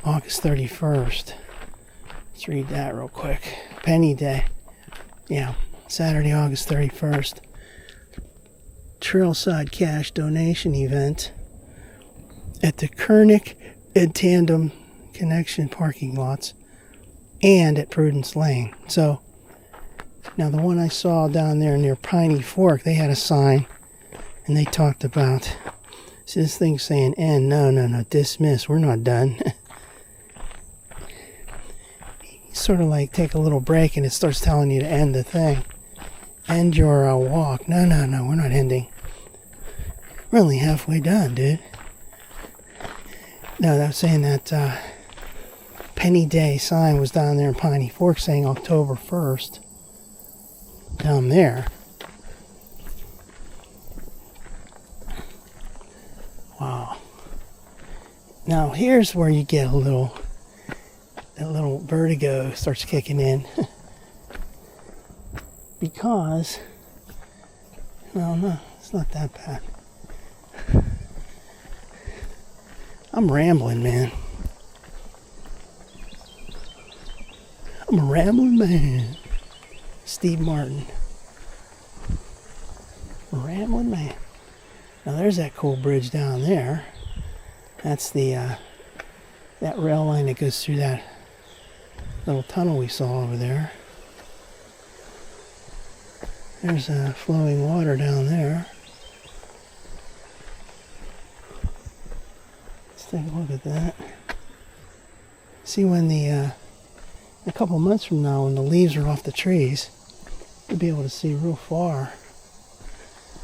August 31st. Let's read that real quick. Penny Day. Yeah, Saturday, August 31st. Trailside Cash donation event at the Scenic and Tandem Connection parking lots and at Prudence Lane. So, now the one I saw down there near Piney Fork, they had a sign and they talked about, see this thing's saying end, no, dismiss, we're not done. Sort of like take a little break and it starts telling you to end the thing. End your walk. No, we're not ending. We're only halfway done, dude. No, that was saying that Penny Day sign was down there in Piney Fork saying October 1st. Down there. Wow. Now here's where you get a little vertigo starts kicking in. Because, well, no, it's not that bad. I'm rambling, man. I'm a rambling man. Steve Martin. Rambling man. Now there's that cool bridge down there. That's the that rail line that goes through that little tunnel we saw over there. There's flowing water down there. Let's take a look at that. See when a couple months from now, when the leaves are off the trees, you'll be able to see real far.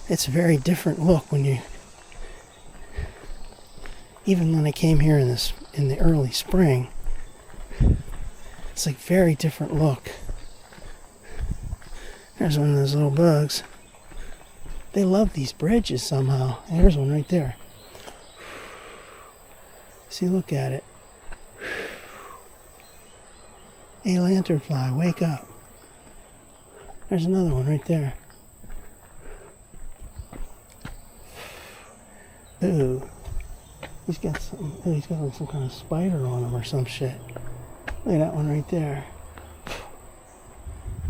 It's a very different look when you, even when I came here in the early spring, it's like very different look. There's one of those little bugs. They love these bridges somehow. There's one right there. See, look at it. Hey, lanternfly, wake up. There's another one right there. Ooh. He's got some kind of spider on him or some shit. Look at that one right there.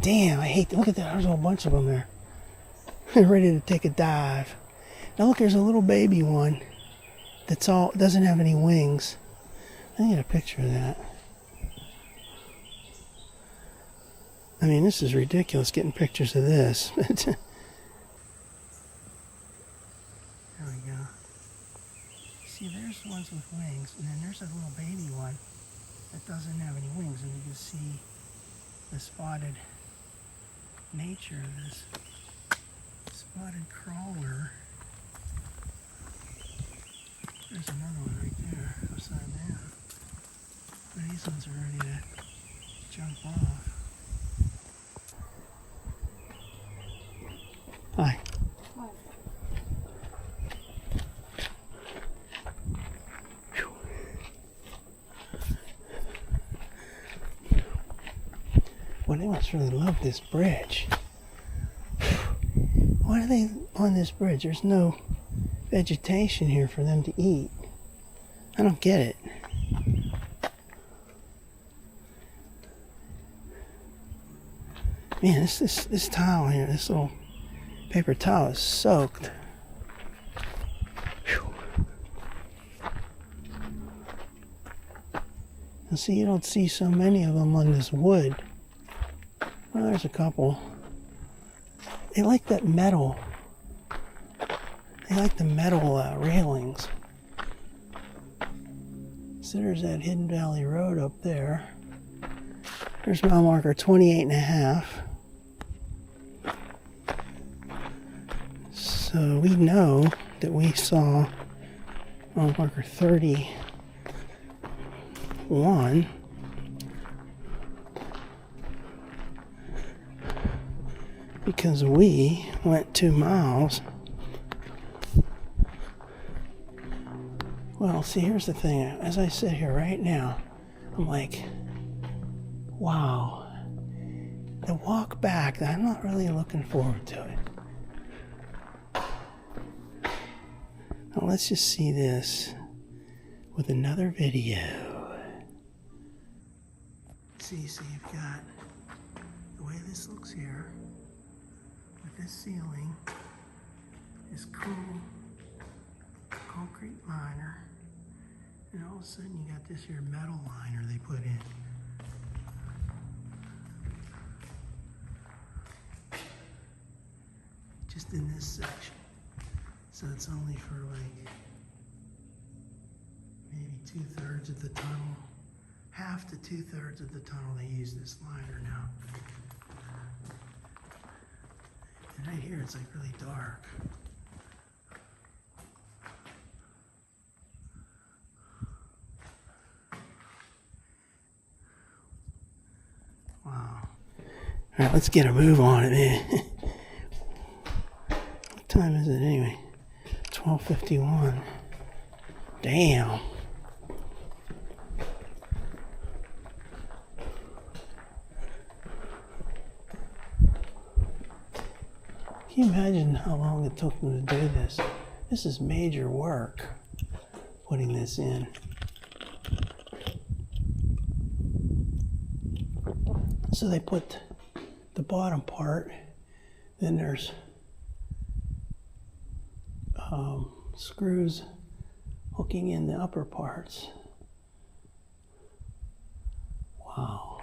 Damn, I hate that. Look at that. There's a whole bunch of them there. They're ready to take a dive. Now look, there's a little baby one that's doesn't have any wings. I need a picture of that. I mean, this is ridiculous getting pictures of this. There we go. See, there's ones with wings, and then there's a little baby one that doesn't have any wings, and you can see the spotted nature of this spotted crawler. There's another one right there, upside down. But these ones are ready to jump off. Hi. Hi. Well, they must really love this bridge. Why are they on this bridge? There's no vegetation here for them to eat. I don't get it. Man, this tile here, this little paper towel is soaked. Whew. And see, you don't see so many of them on this wood. Well, there's a couple. They like that metal. They like the metal railings. So there's that Hidden Valley Road up there. There's mile marker 28.5. So we know that we saw mile marker 31 because we went 2 miles. Well, see, here's the thing. As I sit here right now, I'm like, wow. The walk back, I'm not really looking forward to it. Now let's just see this with another video. See, you've got the way this looks here with this ceiling, this cool concrete liner, and all of a sudden you got this here metal liner they put in. Just in this section. So it's only for like maybe 2/3 of the tunnel. Half to 2/3 of the tunnel they use this liner now. And right here it's like really dark. Wow. Alright, let's get a move on it, man. What time is it anyway? 12:51. Damn. Can you imagine how long it took them to do this? This is major work, putting this in. So they put the bottom part, then there's screws hooking in the upper parts. Wow.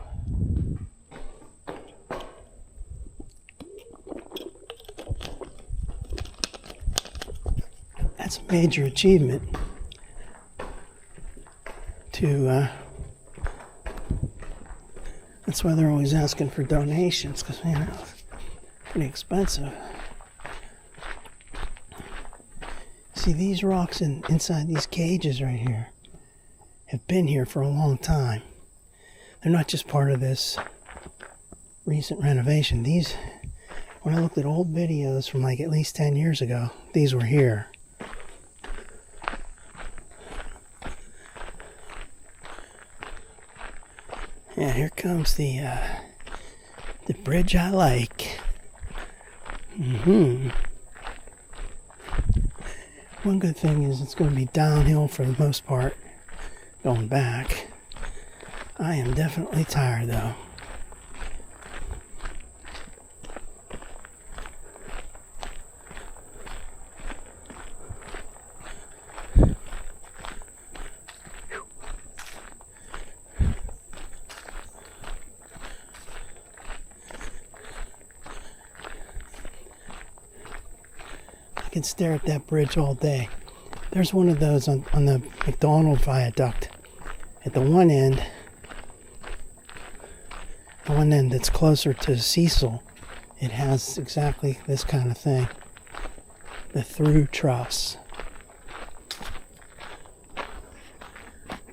That's a major achievement to that's why they're always asking for donations, because you know it's pretty expensive. See, these rocks inside these cages right here have been here for a long time. They're not just part of this recent renovation. These, when I looked at old videos from like at least 10 years ago, these were here. Yeah, here comes the bridge I like. One good thing is it's going to be downhill for the most part going back. I am definitely tired though. I can stare at that bridge all day. There's one of those on the McDonald viaduct at the one end. The one end that's closer to Cecil, it has exactly this kind of thing. The through truss.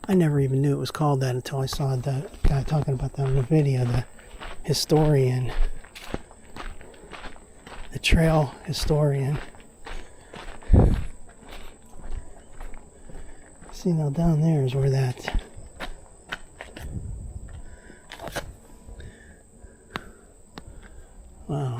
I never even knew it was called that until I saw the guy talking about that in the video, the historian, the trail historian. See, now down there is where that wow.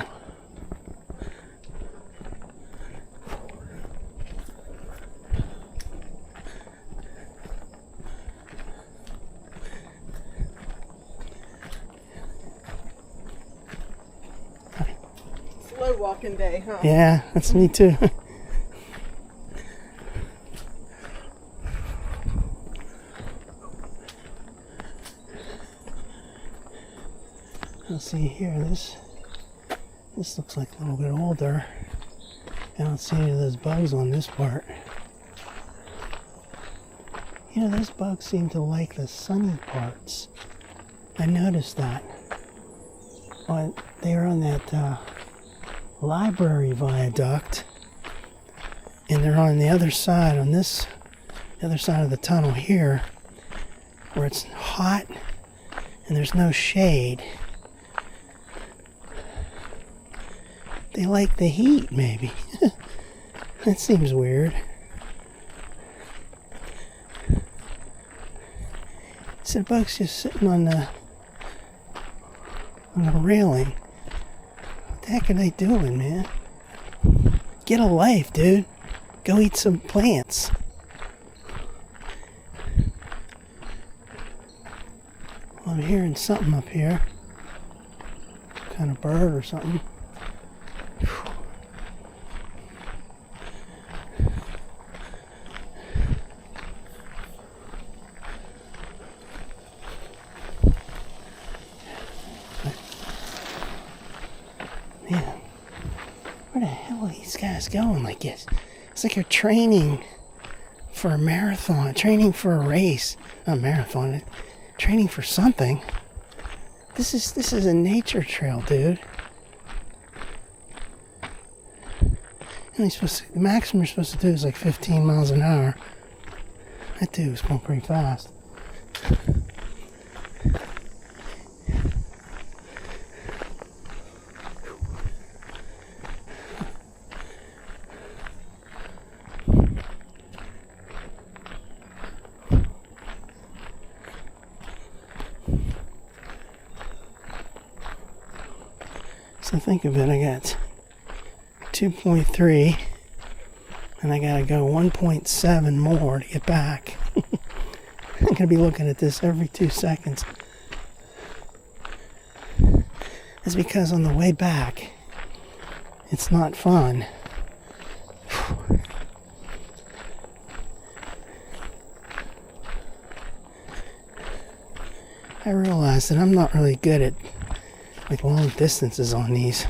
walking day, huh? Yeah, that's me too. Let's see here. This looks like a little bit older. I don't see any of those bugs on this part. You know, those bugs seem to like the sunny parts. I noticed that. Well, they were on that library viaduct, and they're on the other side, the other side of the tunnel here, where it's hot and there's no shade. They like the heat, maybe. That seems weird. So the bug's just sitting on the railing. What the heck are they doing, man? Get a life, dude. Go eat some plants. Well, I'm hearing something up here. Kind of bird or something. Man, where the hell are these guys going like this? It's like you're training for a marathon, training for a race. Not a marathon, training for something. This is a nature trail, dude. And the maximum you're supposed to do is like 15 miles an hour. That dude was going pretty fast. So think of it, I got 2.3 and I gotta go 1.7 more to get back. I'm gonna be looking at this every 2 seconds. It's because on the way back, it's not fun. I realized that I'm not really good at like long distances on these.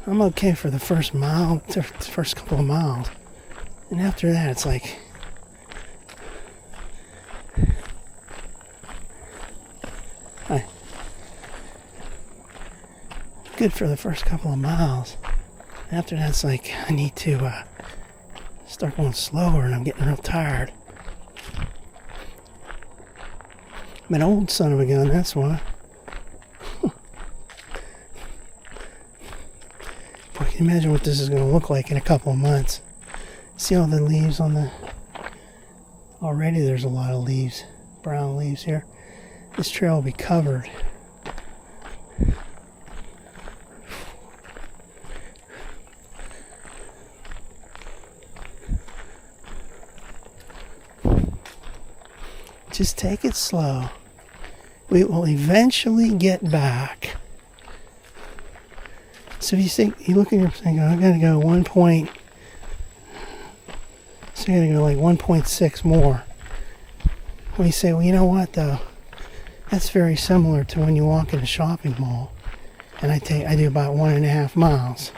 I'm okay for the first mile, the first couple of miles. And after that, it's like, good for the first couple of miles. After that, it's like, I need to start going slower and I'm getting real tired. I'm an old son of a gun, that's why. Boy, can you imagine what this is going to look like in a couple of months? See all the leaves on the... Already there's a lot of leaves, brown leaves here. This trail will be covered. Just take it slow. We will eventually get back. So if you look at your thing, I gotta go 1 point. So I gotta go like 1.6 more. Well, you say, well, you know what though? That's very similar to when you walk in a shopping mall, and I do about 1.5 miles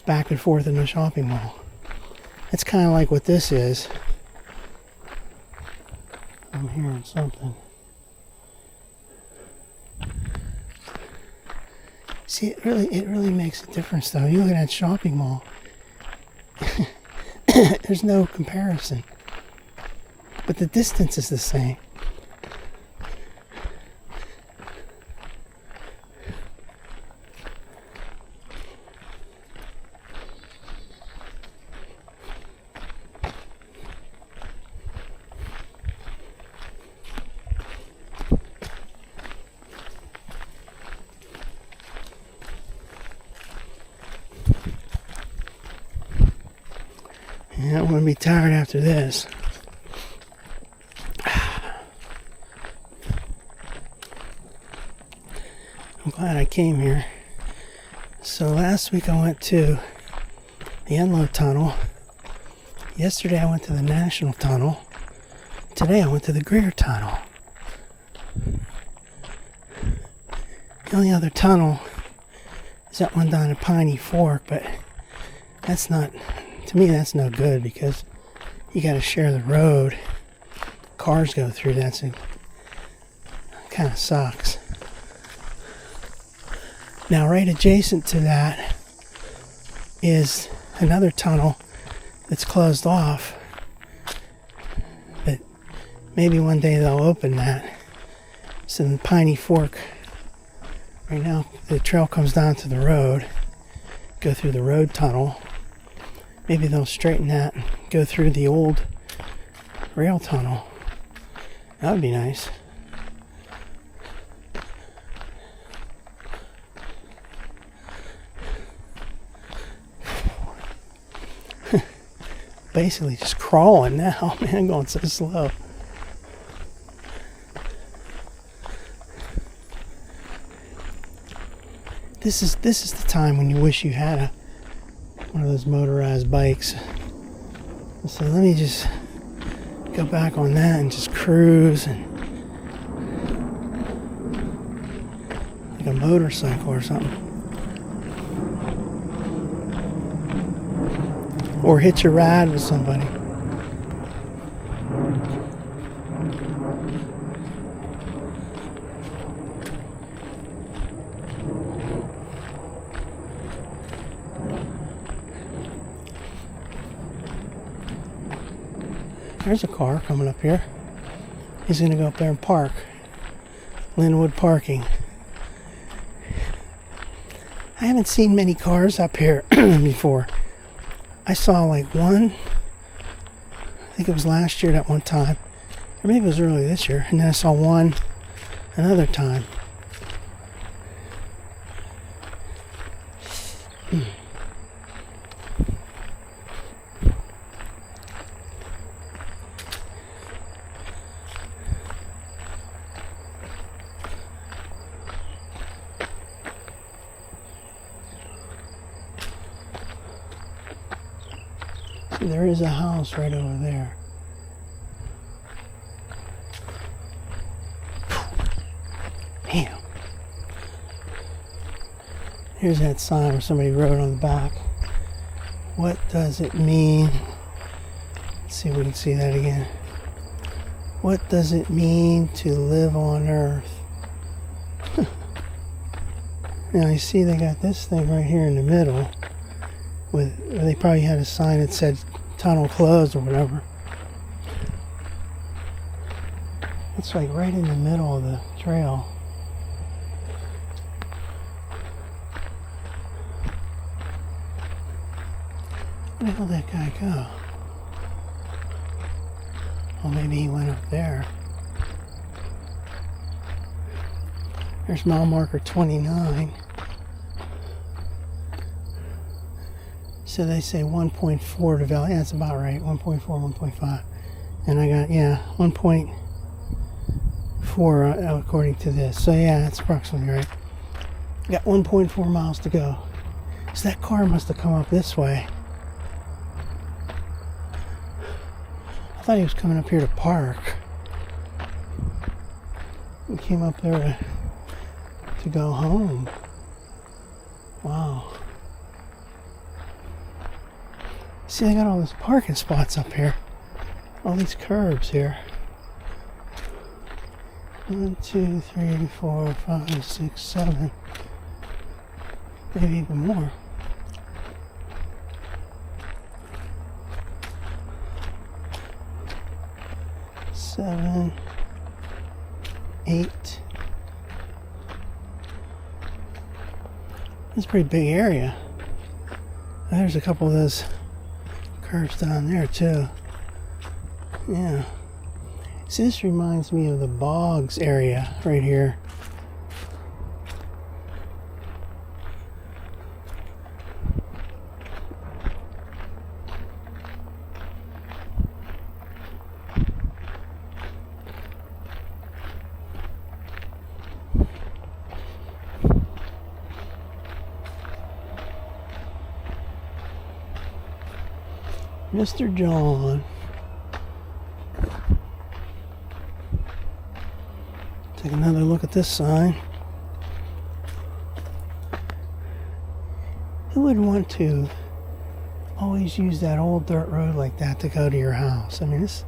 back and forth in the shopping mall. It's kind of like what this is. I'm hearing something. See, it really makes a difference though. You look at that shopping mall. There's no comparison. But the distance is the same. Yeah, I'm going to be tired after this. I'm glad I came here. So last week I went to the Enloe Tunnel. Yesterday I went to the National Tunnel. Today I went to the Greer Tunnel. The only other tunnel is that one down at Piney Fork, but that's not, to me that's no good because you gotta share the road. Cars go through that, so it kind of sucks. Now right adjacent to that is another tunnel that's closed off, but maybe one day they'll open that. It's in Piney Fork. Right now the trail comes down to the road, go through the road tunnel. Maybe they'll straighten that and go through the old rail tunnel. That would be nice. Basically just crawling now, man, going so slow. This is the time when you wish you had one of those motorized bikes. So let me just go back on that and just cruise and like a motorcycle or something. Or hitch a ride with somebody. There's a car coming up here. He's going to go up there and park. Linwood parking. I haven't seen many cars up here before. I saw like one, I think it was last year at one time, or maybe it was early this year, and then I saw one another time. There is a house right over there. Damn. Here's that sign where somebody wrote on the back. What does it mean? Let's see if we can see that again. What does it mean to live on Earth? Now you see they got this thing right here in the middle. They probably had a sign that said tunnel closed or whatever. It's like right in the middle of the trail. Where the hell did that guy go? Well, maybe he went up there. There's mile marker 29. So they say 1.4 to value. Yeah, that's about right. 1.4, 1.5. And I got, 1.4 according to this. So yeah, that's approximately right. Got 1.4 miles to go. So that car must have come up this way. I thought he was coming up here to park. He came up there to go home. Wow. See, they got all these parking spots up here. All these curbs here. 1, 2, 3, 4, 5, 6, 7. Maybe even more. 7, 8. That's a pretty big area. There's a couple of those curves down there too. Yeah. See, this reminds me of the bogs area right here. Mr. John. Take another look at this sign. Who would want to always use that old dirt road like that to go to your house? I mean, it's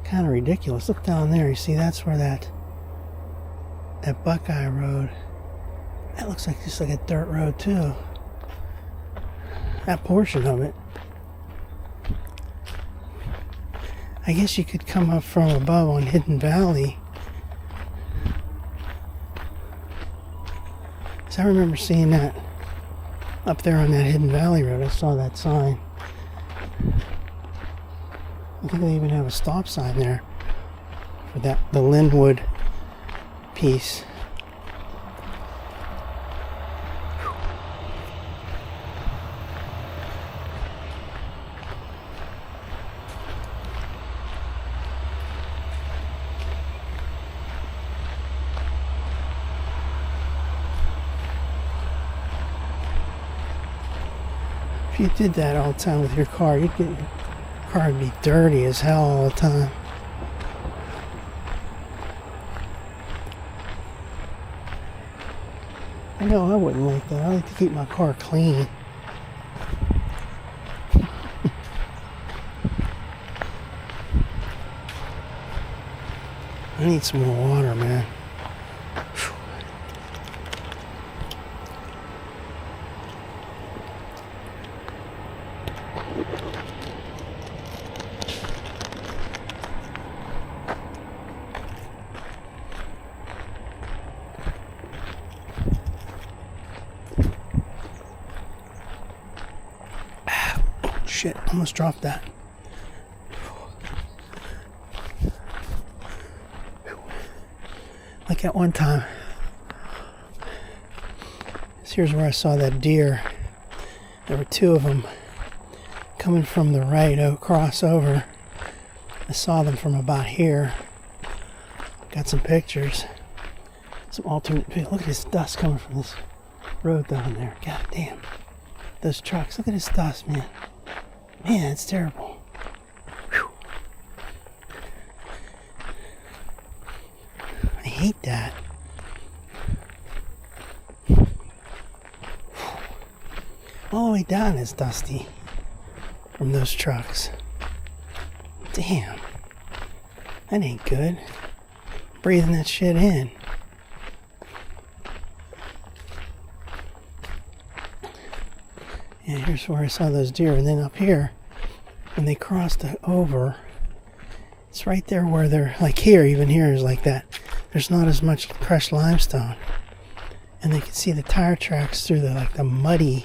kind of ridiculous. Look down there. You see, that's where that Buckeye Road. That looks like just like a dirt road too. That portion of it. I guess you could come up from above on Hidden Valley. Because I remember seeing that up there on that Hidden Valley Road. I saw that sign. I think they even have a stop sign there for the Linwood piece. If you did that all the time with your car, your car would be dirty as hell all the time. I know I wouldn't like that. I like to keep my car clean. I need some more water, man. Shit, almost dropped that. Like at one time, here's where I saw that deer. There were two of them coming from the right across over. I saw them from about here. Got some pictures, some alternate view. Look at this dust coming from this road down there. God damn, those trucks. Look at this dust, man. Man, it's terrible. Whew. I hate that. All the way down is dusty from those trucks. Damn. That ain't good. Breathing that shit in. And here's where I saw those deer. And then up here, when they crossed over, it's right there where they're, like here, even here is like that. There's not as much crushed limestone. And they can see the tire tracks through the muddy,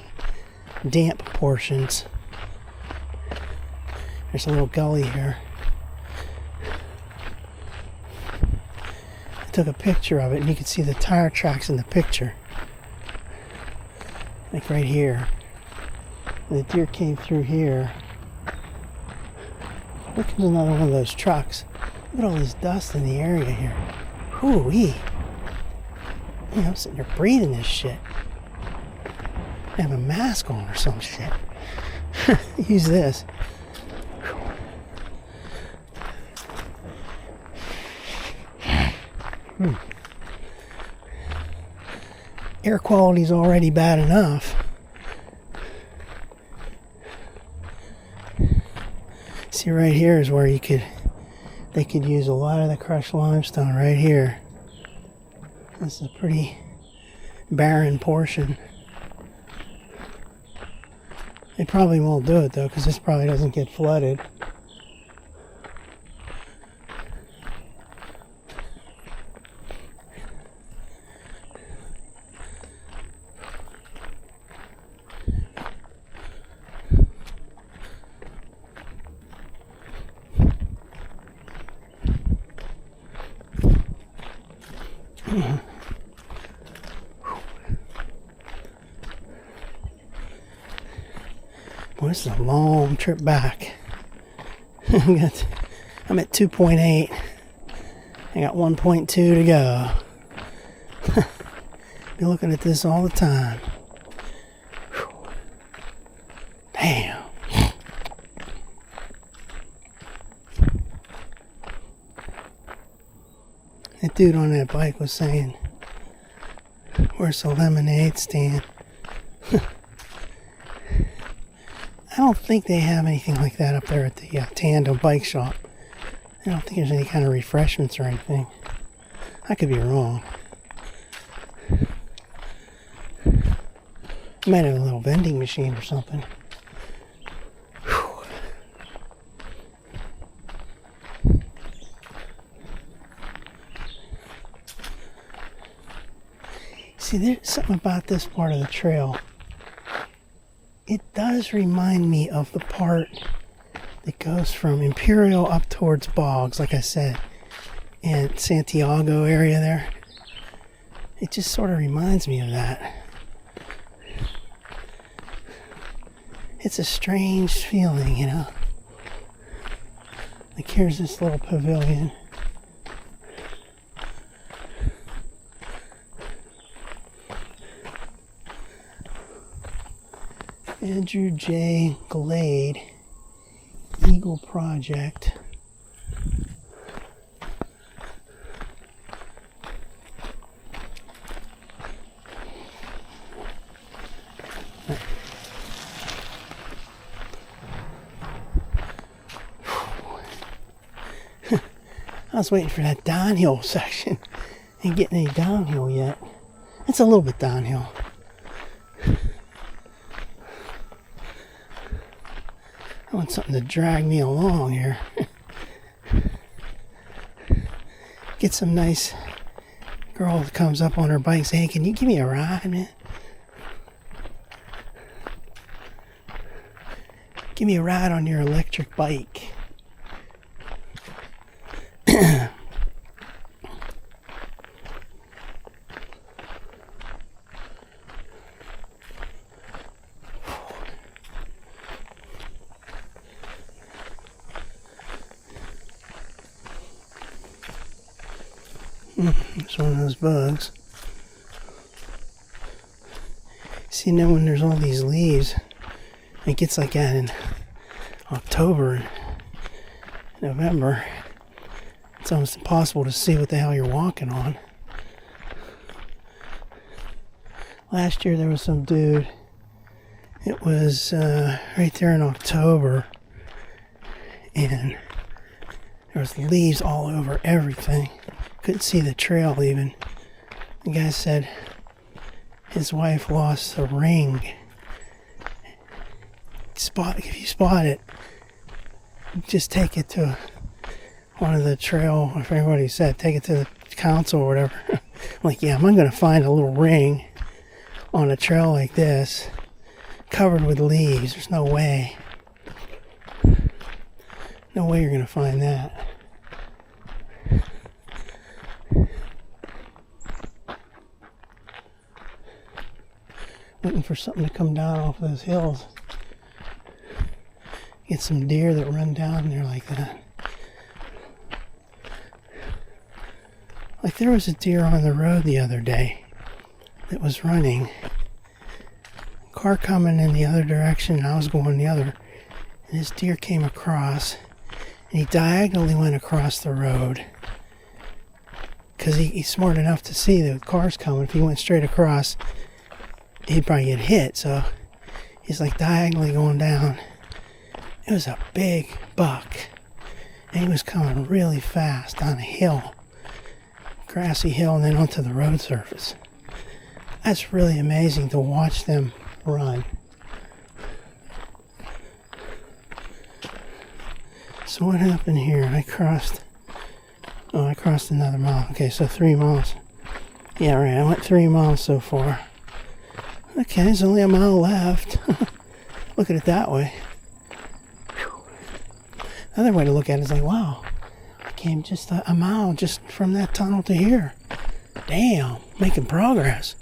damp portions. There's a little gully here. I took a picture of it and you can see the tire tracks in the picture. Like right here. The deer came through here. Here comes another one of those trucks. Look at all this dust in the area here. Hoo-wee. Man, I'm sitting there breathing this shit. I have a mask on or some shit. Use this. Air quality's already bad enough. See, right here is where they could use a lot of the crushed limestone right here. This is a pretty barren portion. They probably won't do it though, because this probably doesn't get flooded. Boy, this is a long trip back. I'm at 2.8. I got 1.2 to go. Be looking at this all the time. Damn. dude on that bike was saying, where's the lemonade stand? I don't think they have anything like that up there at the Tandem bike shop. I don't think there's any kind of refreshments or anything. I could be wrong. Might have a little vending machine or something. Whew. See, there's something about this part of the trail. It does remind me of the part that goes from Imperial up towards Boggs, like I said, and Santiago area there. It just sort of reminds me of that. It's a strange feeling, you know. Like here's this little pavilion. Andrew J. Glade, Eagle Project. I was waiting for that downhill section. Ain't getting any downhill yet. It's a little bit downhill. I want something to drag me along here. Get some nice girl that comes up on her bike and say, hey, can you give me a ride, man? Give me a ride on your electric bike. It's one of those bugs. See, now when there's all these leaves, it gets like that in October and November. It's almost impossible to see what the hell you're walking on. Last year there was some dude. It was right there in October, and there was leaves all over everything. Couldn't see the trail even. The guy said his wife lost a ring. If you spot it, just take it to one of the trail, I forget what he said, take it to the council or whatever. I'm like, yeah, I'm going to find a little ring on a trail like this, covered with leaves. There's no way. No way you're going to find that. Looking for something to come down off those hills. Get some deer that run down there like that. Like there was a deer on the road the other day that was running. Car coming in the other direction and I was going the other. And this deer came across and he diagonally went across the road. Because he's smart enough to see the cars coming. If he went straight across, he'd probably get hit. So he's like diagonally going down. It was a big buck. And he was coming really fast down a hill. Grassy hill and then onto the road surface. That's really amazing to watch them run. So what happened here? I crossed another mile. Okay, so 3 miles. Yeah, right, I went 3 miles so far. Okay, there's only a mile left. Look at it that way. Whew. Another way to look at it is like, wow, I came just a mile just from that tunnel to here. Damn, making progress.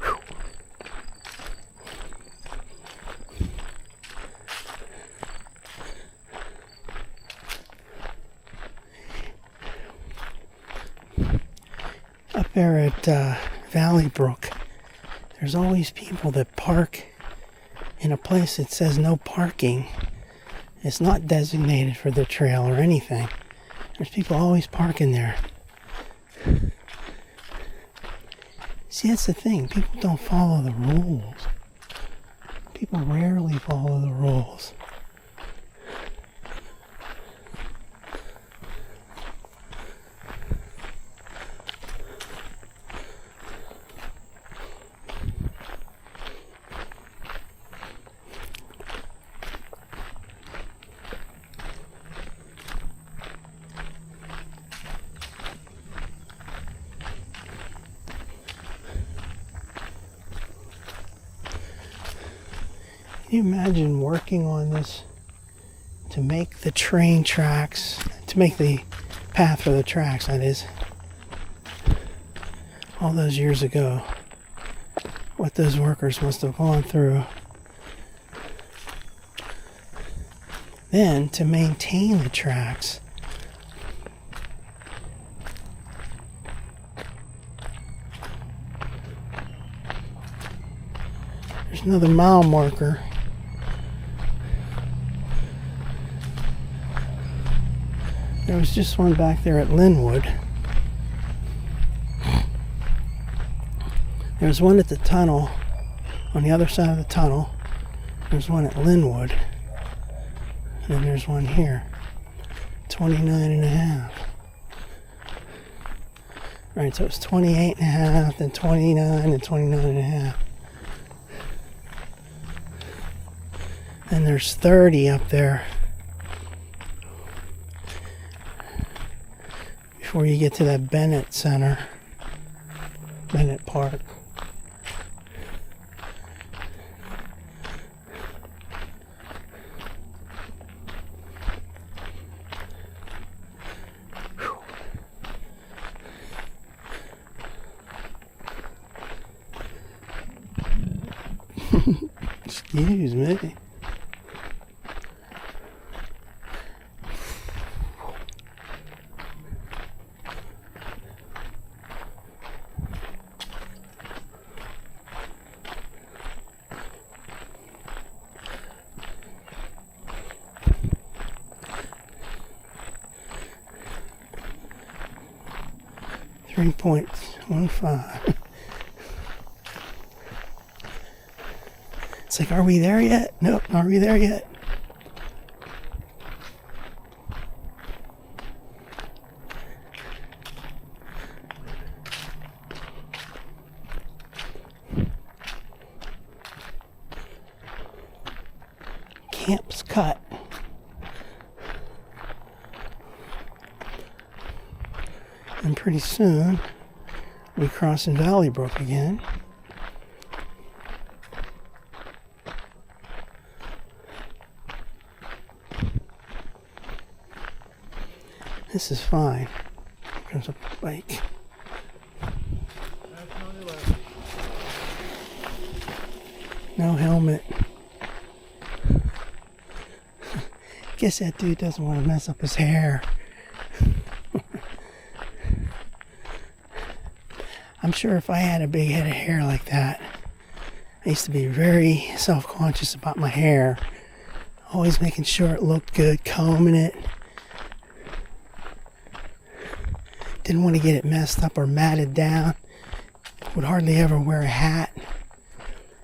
Whew. Up there at Valley Brook, there's always people that park in a place that says no parking. It's not designated for the trail or anything. There's people always parking there. See, that's the thing. People don't follow the rules. People rarely follow the rules. Can you imagine working on this to make the train tracks, to make the path for the tracks, that is, all those years ago? What those workers must have gone through. Then to maintain the tracks. There's another mile marker. There was just one back there at Linwood. There's one at the tunnel, on the other side of the tunnel. There's one at Linwood. And then there's one here. 29 and a half. Alright, so it's 28 and a half, then 29 and 29 and a half. And there's 30 up there. Before you get to that Bennett Center, Bennett Park. Excuse me. .15. It's like, are we there yet? Nope, are we there yet? Camp's cut. And pretty soon, we cross in Valley Brook again. This is fine. There's a bike. No helmet. Guess that dude doesn't want to mess up his hair. I'm sure if I had a big head of hair like that, I used to be very self-conscious about my hair. Always making sure it looked good, combing it. Didn't want to get it messed up or matted down. Would hardly ever wear a hat.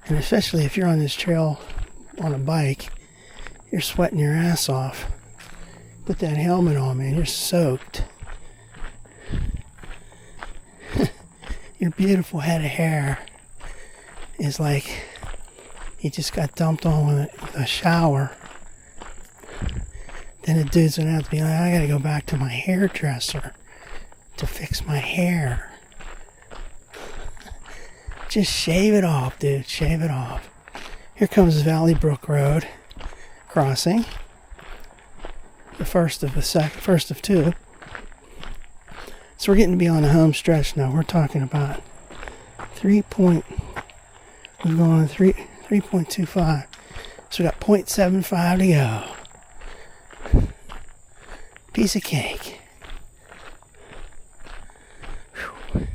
And especially if you're on this trail on a bike, you're sweating your ass off. Put that helmet on, man, you're soaked. Your beautiful head of hair is like you just got dumped on with a shower. Then the dude's gonna have to be like, I gotta go back to my hairdresser to fix my hair. Just shave it off, dude. Shave it off. Here comes Valley Brook Road crossing. The first of two. So we're getting to be on the home stretch now. We're talking about 3.25. So we got 0.75 to go. Piece of cake. Whew.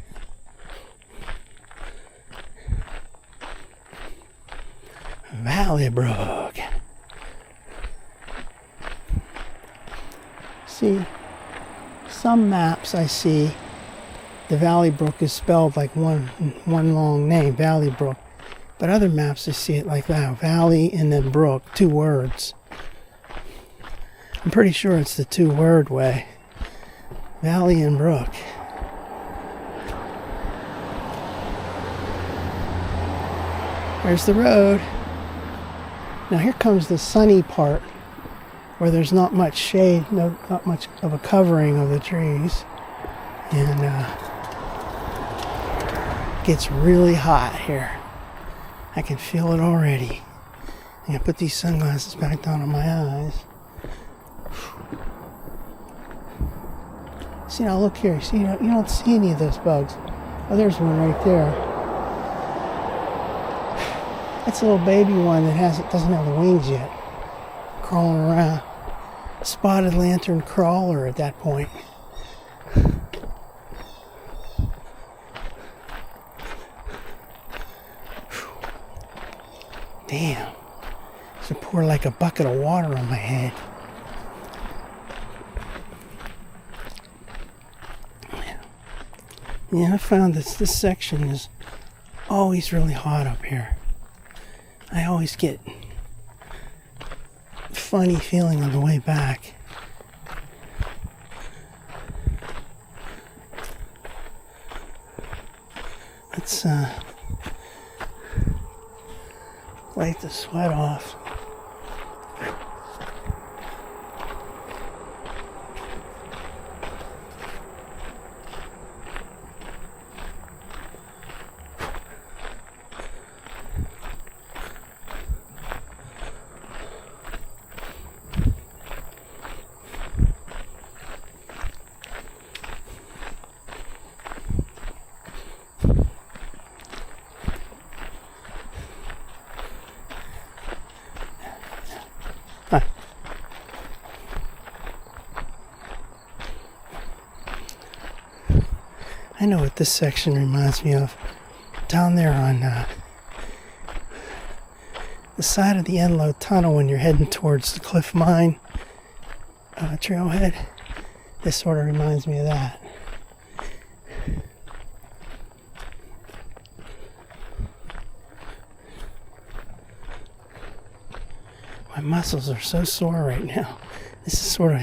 Valley Brook. See, some maps I see, the Valley Brook is spelled like one long name, Valley Brook. But other maps I see it like that, Valley and then Brook, 2 words. I'm pretty sure it's the 2-word way. Valley and Brook. There's the road. Now here comes the sunny part where there's not much shade, not much of a covering of the trees. And it gets really hot here. I can feel it already. I'm gonna put these sunglasses back down on my eyes. See, now look here. See, you don't see any of those bugs. Oh, there's one right there. That's a little baby one that doesn't have the wings yet. Crawling around. Spotted lantern crawler at that point. Damn. So pour like a bucket of water on my head. Yeah, I found this section is always really hot up here. I always get a funny feeling on the way back. Let's wipe the sweat off. I know what this section reminds me of. Down there on the side of the Enlow Tunnel when you're heading towards the Cliff Mine trailhead. This sort of reminds me of that. My muscles are so sore right now. This is sort of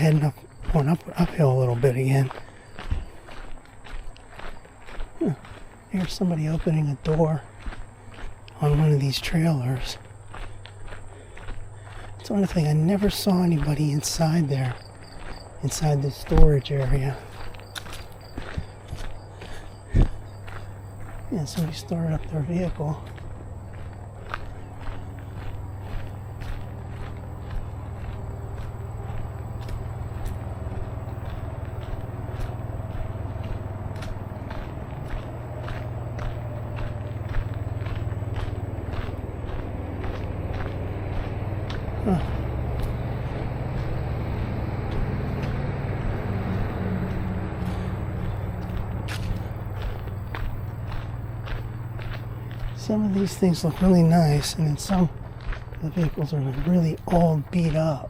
going uphill a little bit again. Here's somebody opening a door on one of these trailers. It's one thing, I never saw anybody inside there, inside the storage area. Yeah, somebody started up their vehicle. Some of these things look really nice, and then some of the vehicles are really all beat up.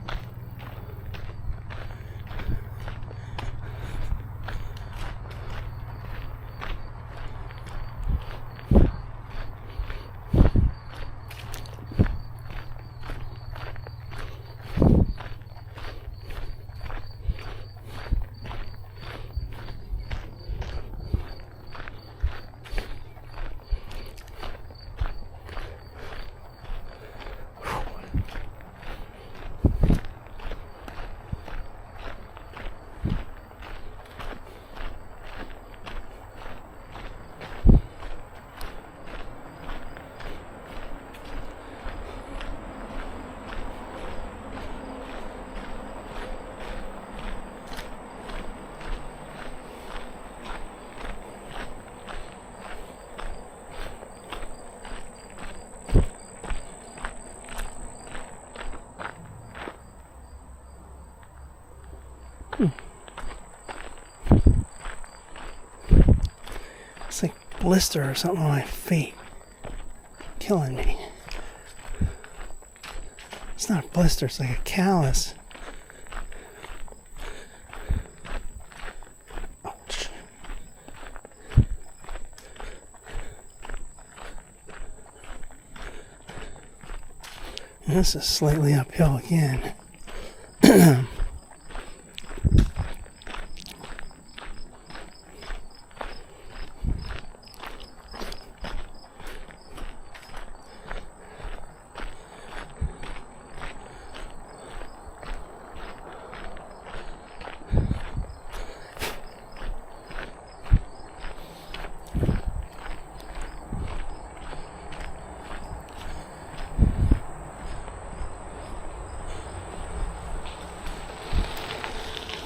It's like a blister or something on my feet. Killing me. It's not a blister, it's like a callus. And this is slightly uphill again.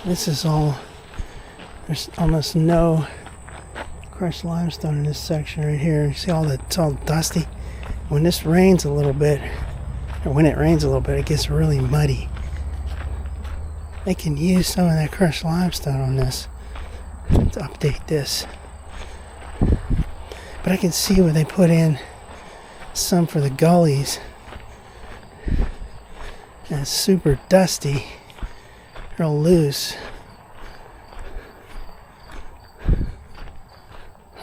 This is all, there's almost no crushed limestone in this section right here. You see all that, it's all dusty. When this rains a little bit, or when it rains a little bit, it gets really muddy. They can use some of that crushed limestone on this to update this. But I can see where they put in some for the gullies. And it's super dusty. Real loose.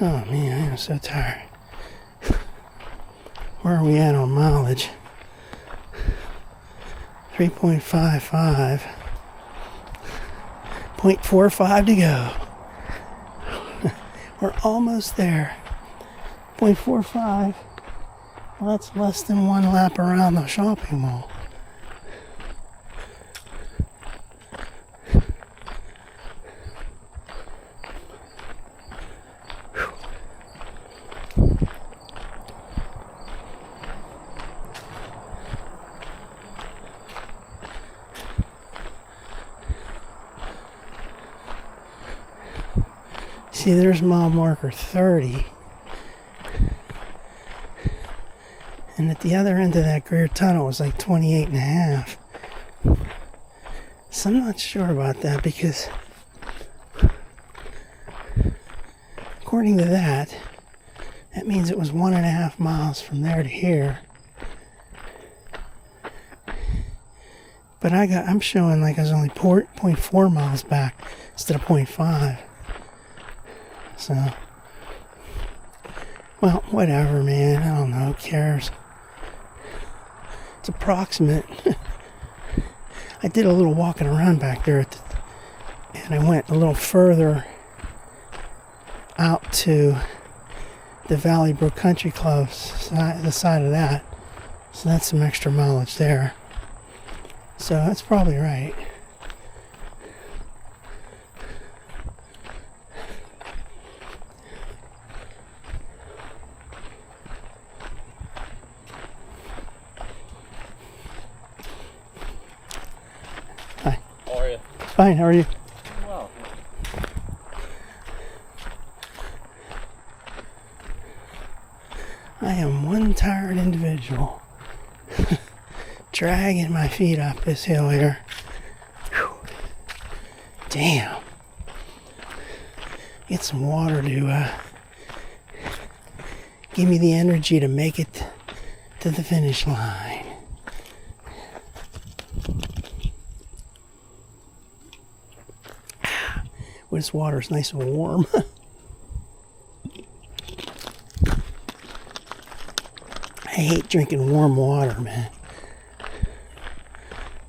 Oh man, I am so tired. Where are we at on mileage? 3.55. 0.45 to go. We're almost there. 0.45. Well, that's less than one lap around the shopping mall. See, there's mile marker 30. And at the other end of that Greer tunnel was like 28 and a half. So I'm not sure about that because according to that, that means it was 1.5 miles from there to here. But I'm showing like I was only 0.4 miles back instead of 0.5. So, well, whatever, man. I don't know. Who cares? It's approximate. I did a little walking around back there, and I went a little further out to the Valley Brook Country Club, the side of that. So that's some extra mileage there. So that's probably right. Fine, how are you? Well. I am one tired individual. Dragging my feet up this hill here. Whew. Damn. Get some water to give me the energy to make it to the finish line. This water is nice and warm. I hate drinking warm water, man.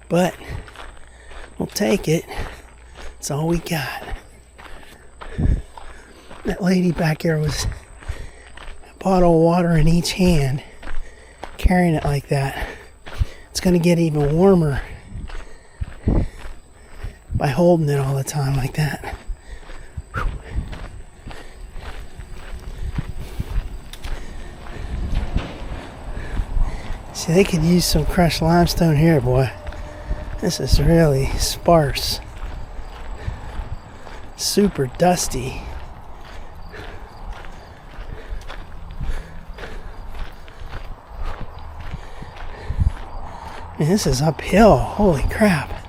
But we'll take it. It's all we got. That lady back there was a bottle of water in each hand, carrying it like that. It's going to get even warmer by holding it all the time like that. See, they could use some crushed limestone here, boy. This is really sparse. Super dusty. Man, this is uphill. Holy crap.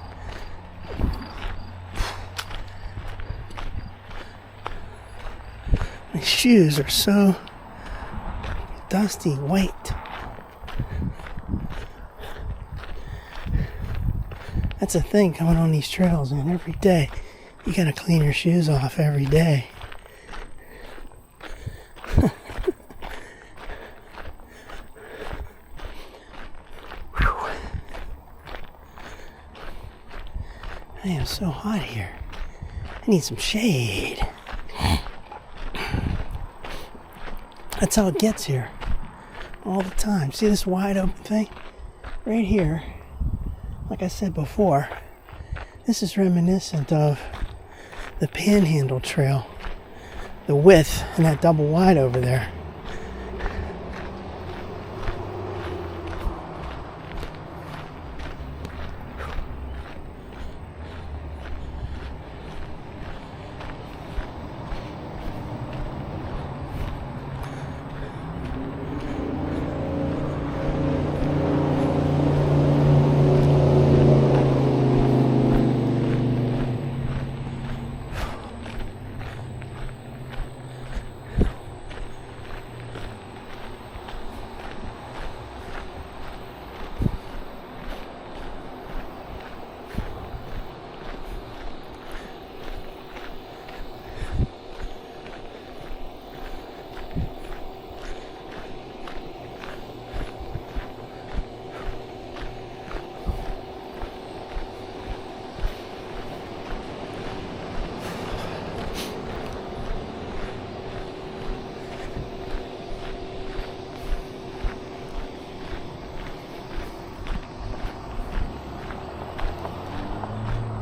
My shoes are so dusty white. That's a thing coming on these trails, man. Every day, you gotta clean your shoes off every day. Whew. Man, it's so hot here. I need some shade. That's how it gets here. All the time. See this wide open thing? Right here. Like I said before, this is reminiscent of the Panhandle Trail. The width and that double wide over there.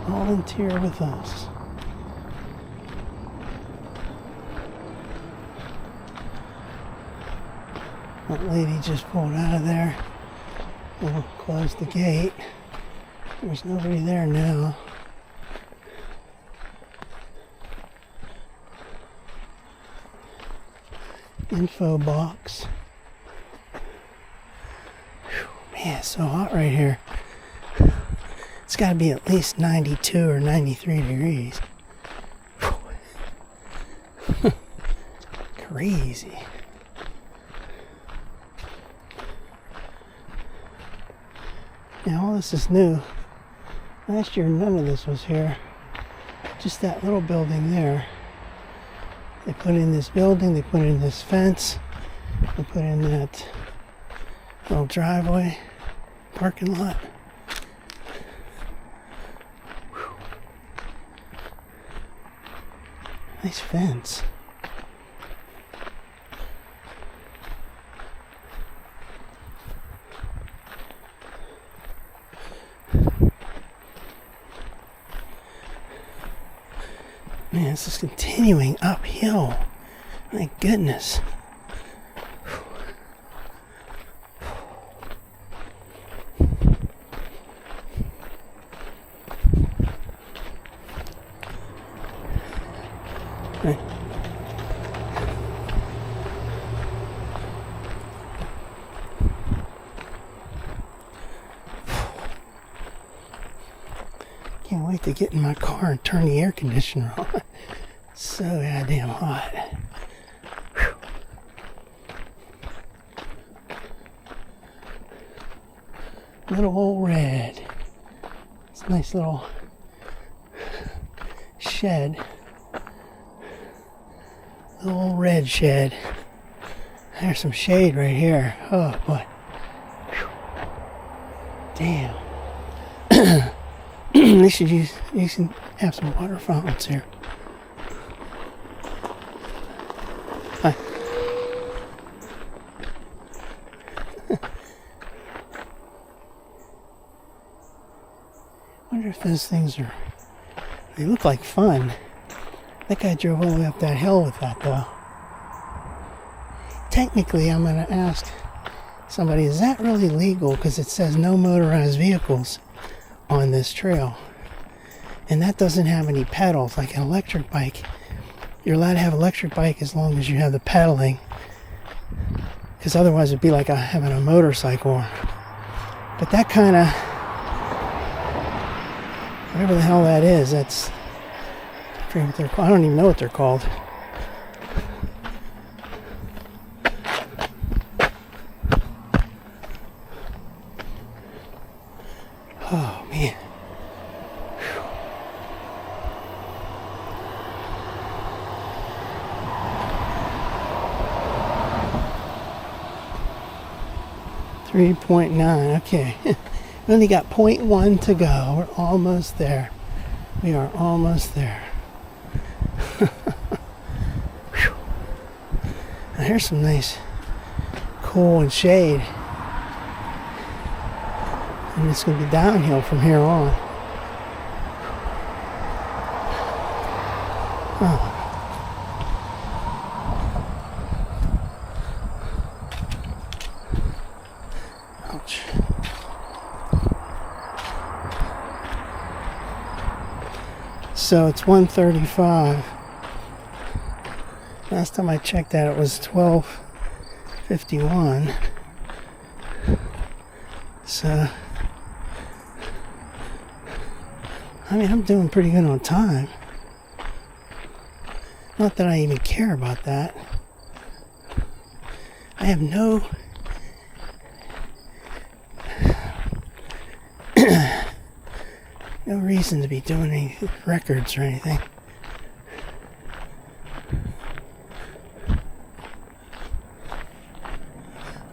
Volunteer with us. That lady just pulled out of there. We'll close the gate. There's nobody there now. Info box. Whew, man, it's so hot right here. It's got to be at least 92 or 93 degrees. Crazy. Now all this is new. Last year none of this was here. Just that little building there. They put in this building, they put in this fence, they put in that little driveway, parking lot. Nice fence. Man, this is continuing uphill. My goodness. Can't wait to get in my car and turn the air conditioner on. It's so goddamn hot. Whew. Little old red. It's a nice little shed. Little old red shed. There's some shade right here. Oh boy. Whew. Damn. They should have some water fountains here. Hi. Wonder if those things they look like fun. That guy drove all the way up that hill with that though. Technically, I'm going to ask somebody, is that really legal? Because it says no motorized vehicles on this trail. And that doesn't have any pedals like an electric bike. You're allowed to have an electric bike as long as you have the pedaling. Because otherwise it'd be like having a motorcycle. But that kind of, whatever the hell that is, that's, I forget what they're called. I don't even know what they're called. Oh man. 3.9, okay. We only got 0.1 to go. We're almost there. We are almost there. Whew. Now here's some nice cool and shade. And it's going to be downhill from here on. Oh. Ouch. So it's 1:35. Last time I checked that it was 12:51. So I mean, I'm doing pretty good on time. Not that I even care about that. I have no no reason to be doing any records or anything.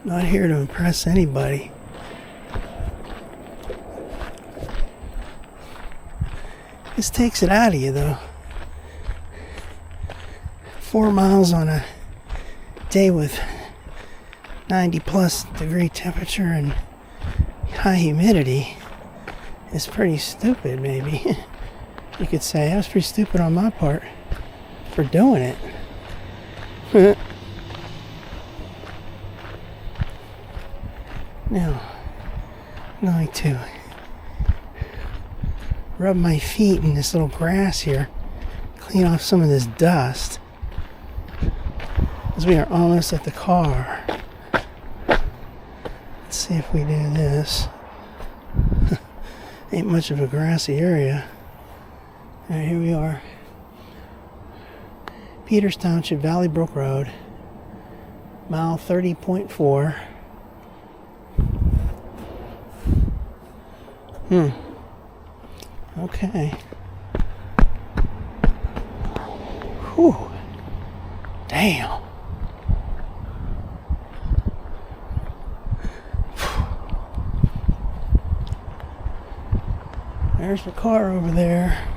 Not here to impress anybody. This takes it out of you, though. 4 miles on a day with 90+ degree temperature and high humidity is pretty stupid, maybe. You could say that was pretty stupid on my part for doing it. Now, I'm going to rub my feet in this little grass here, clean off some of this dust, as we are almost at the car. Let's see if we do this. Ain't much of a grassy area. Alright, here we are. Peters Township, Valley Brook Road, mile 30.4. Okay. Whew. Damn. There's the car over there.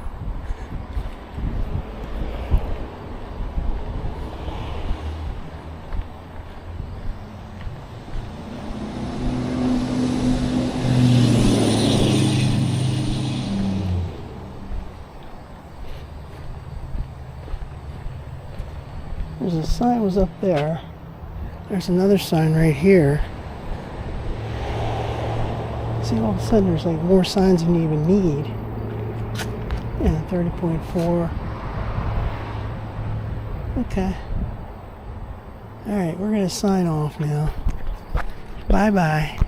There's a sign was up there. There's another sign right here. See, all of a sudden there's like more signs than you even need. Yeah, 30.4. Okay. Alright, we're going to sign off now. Bye-bye.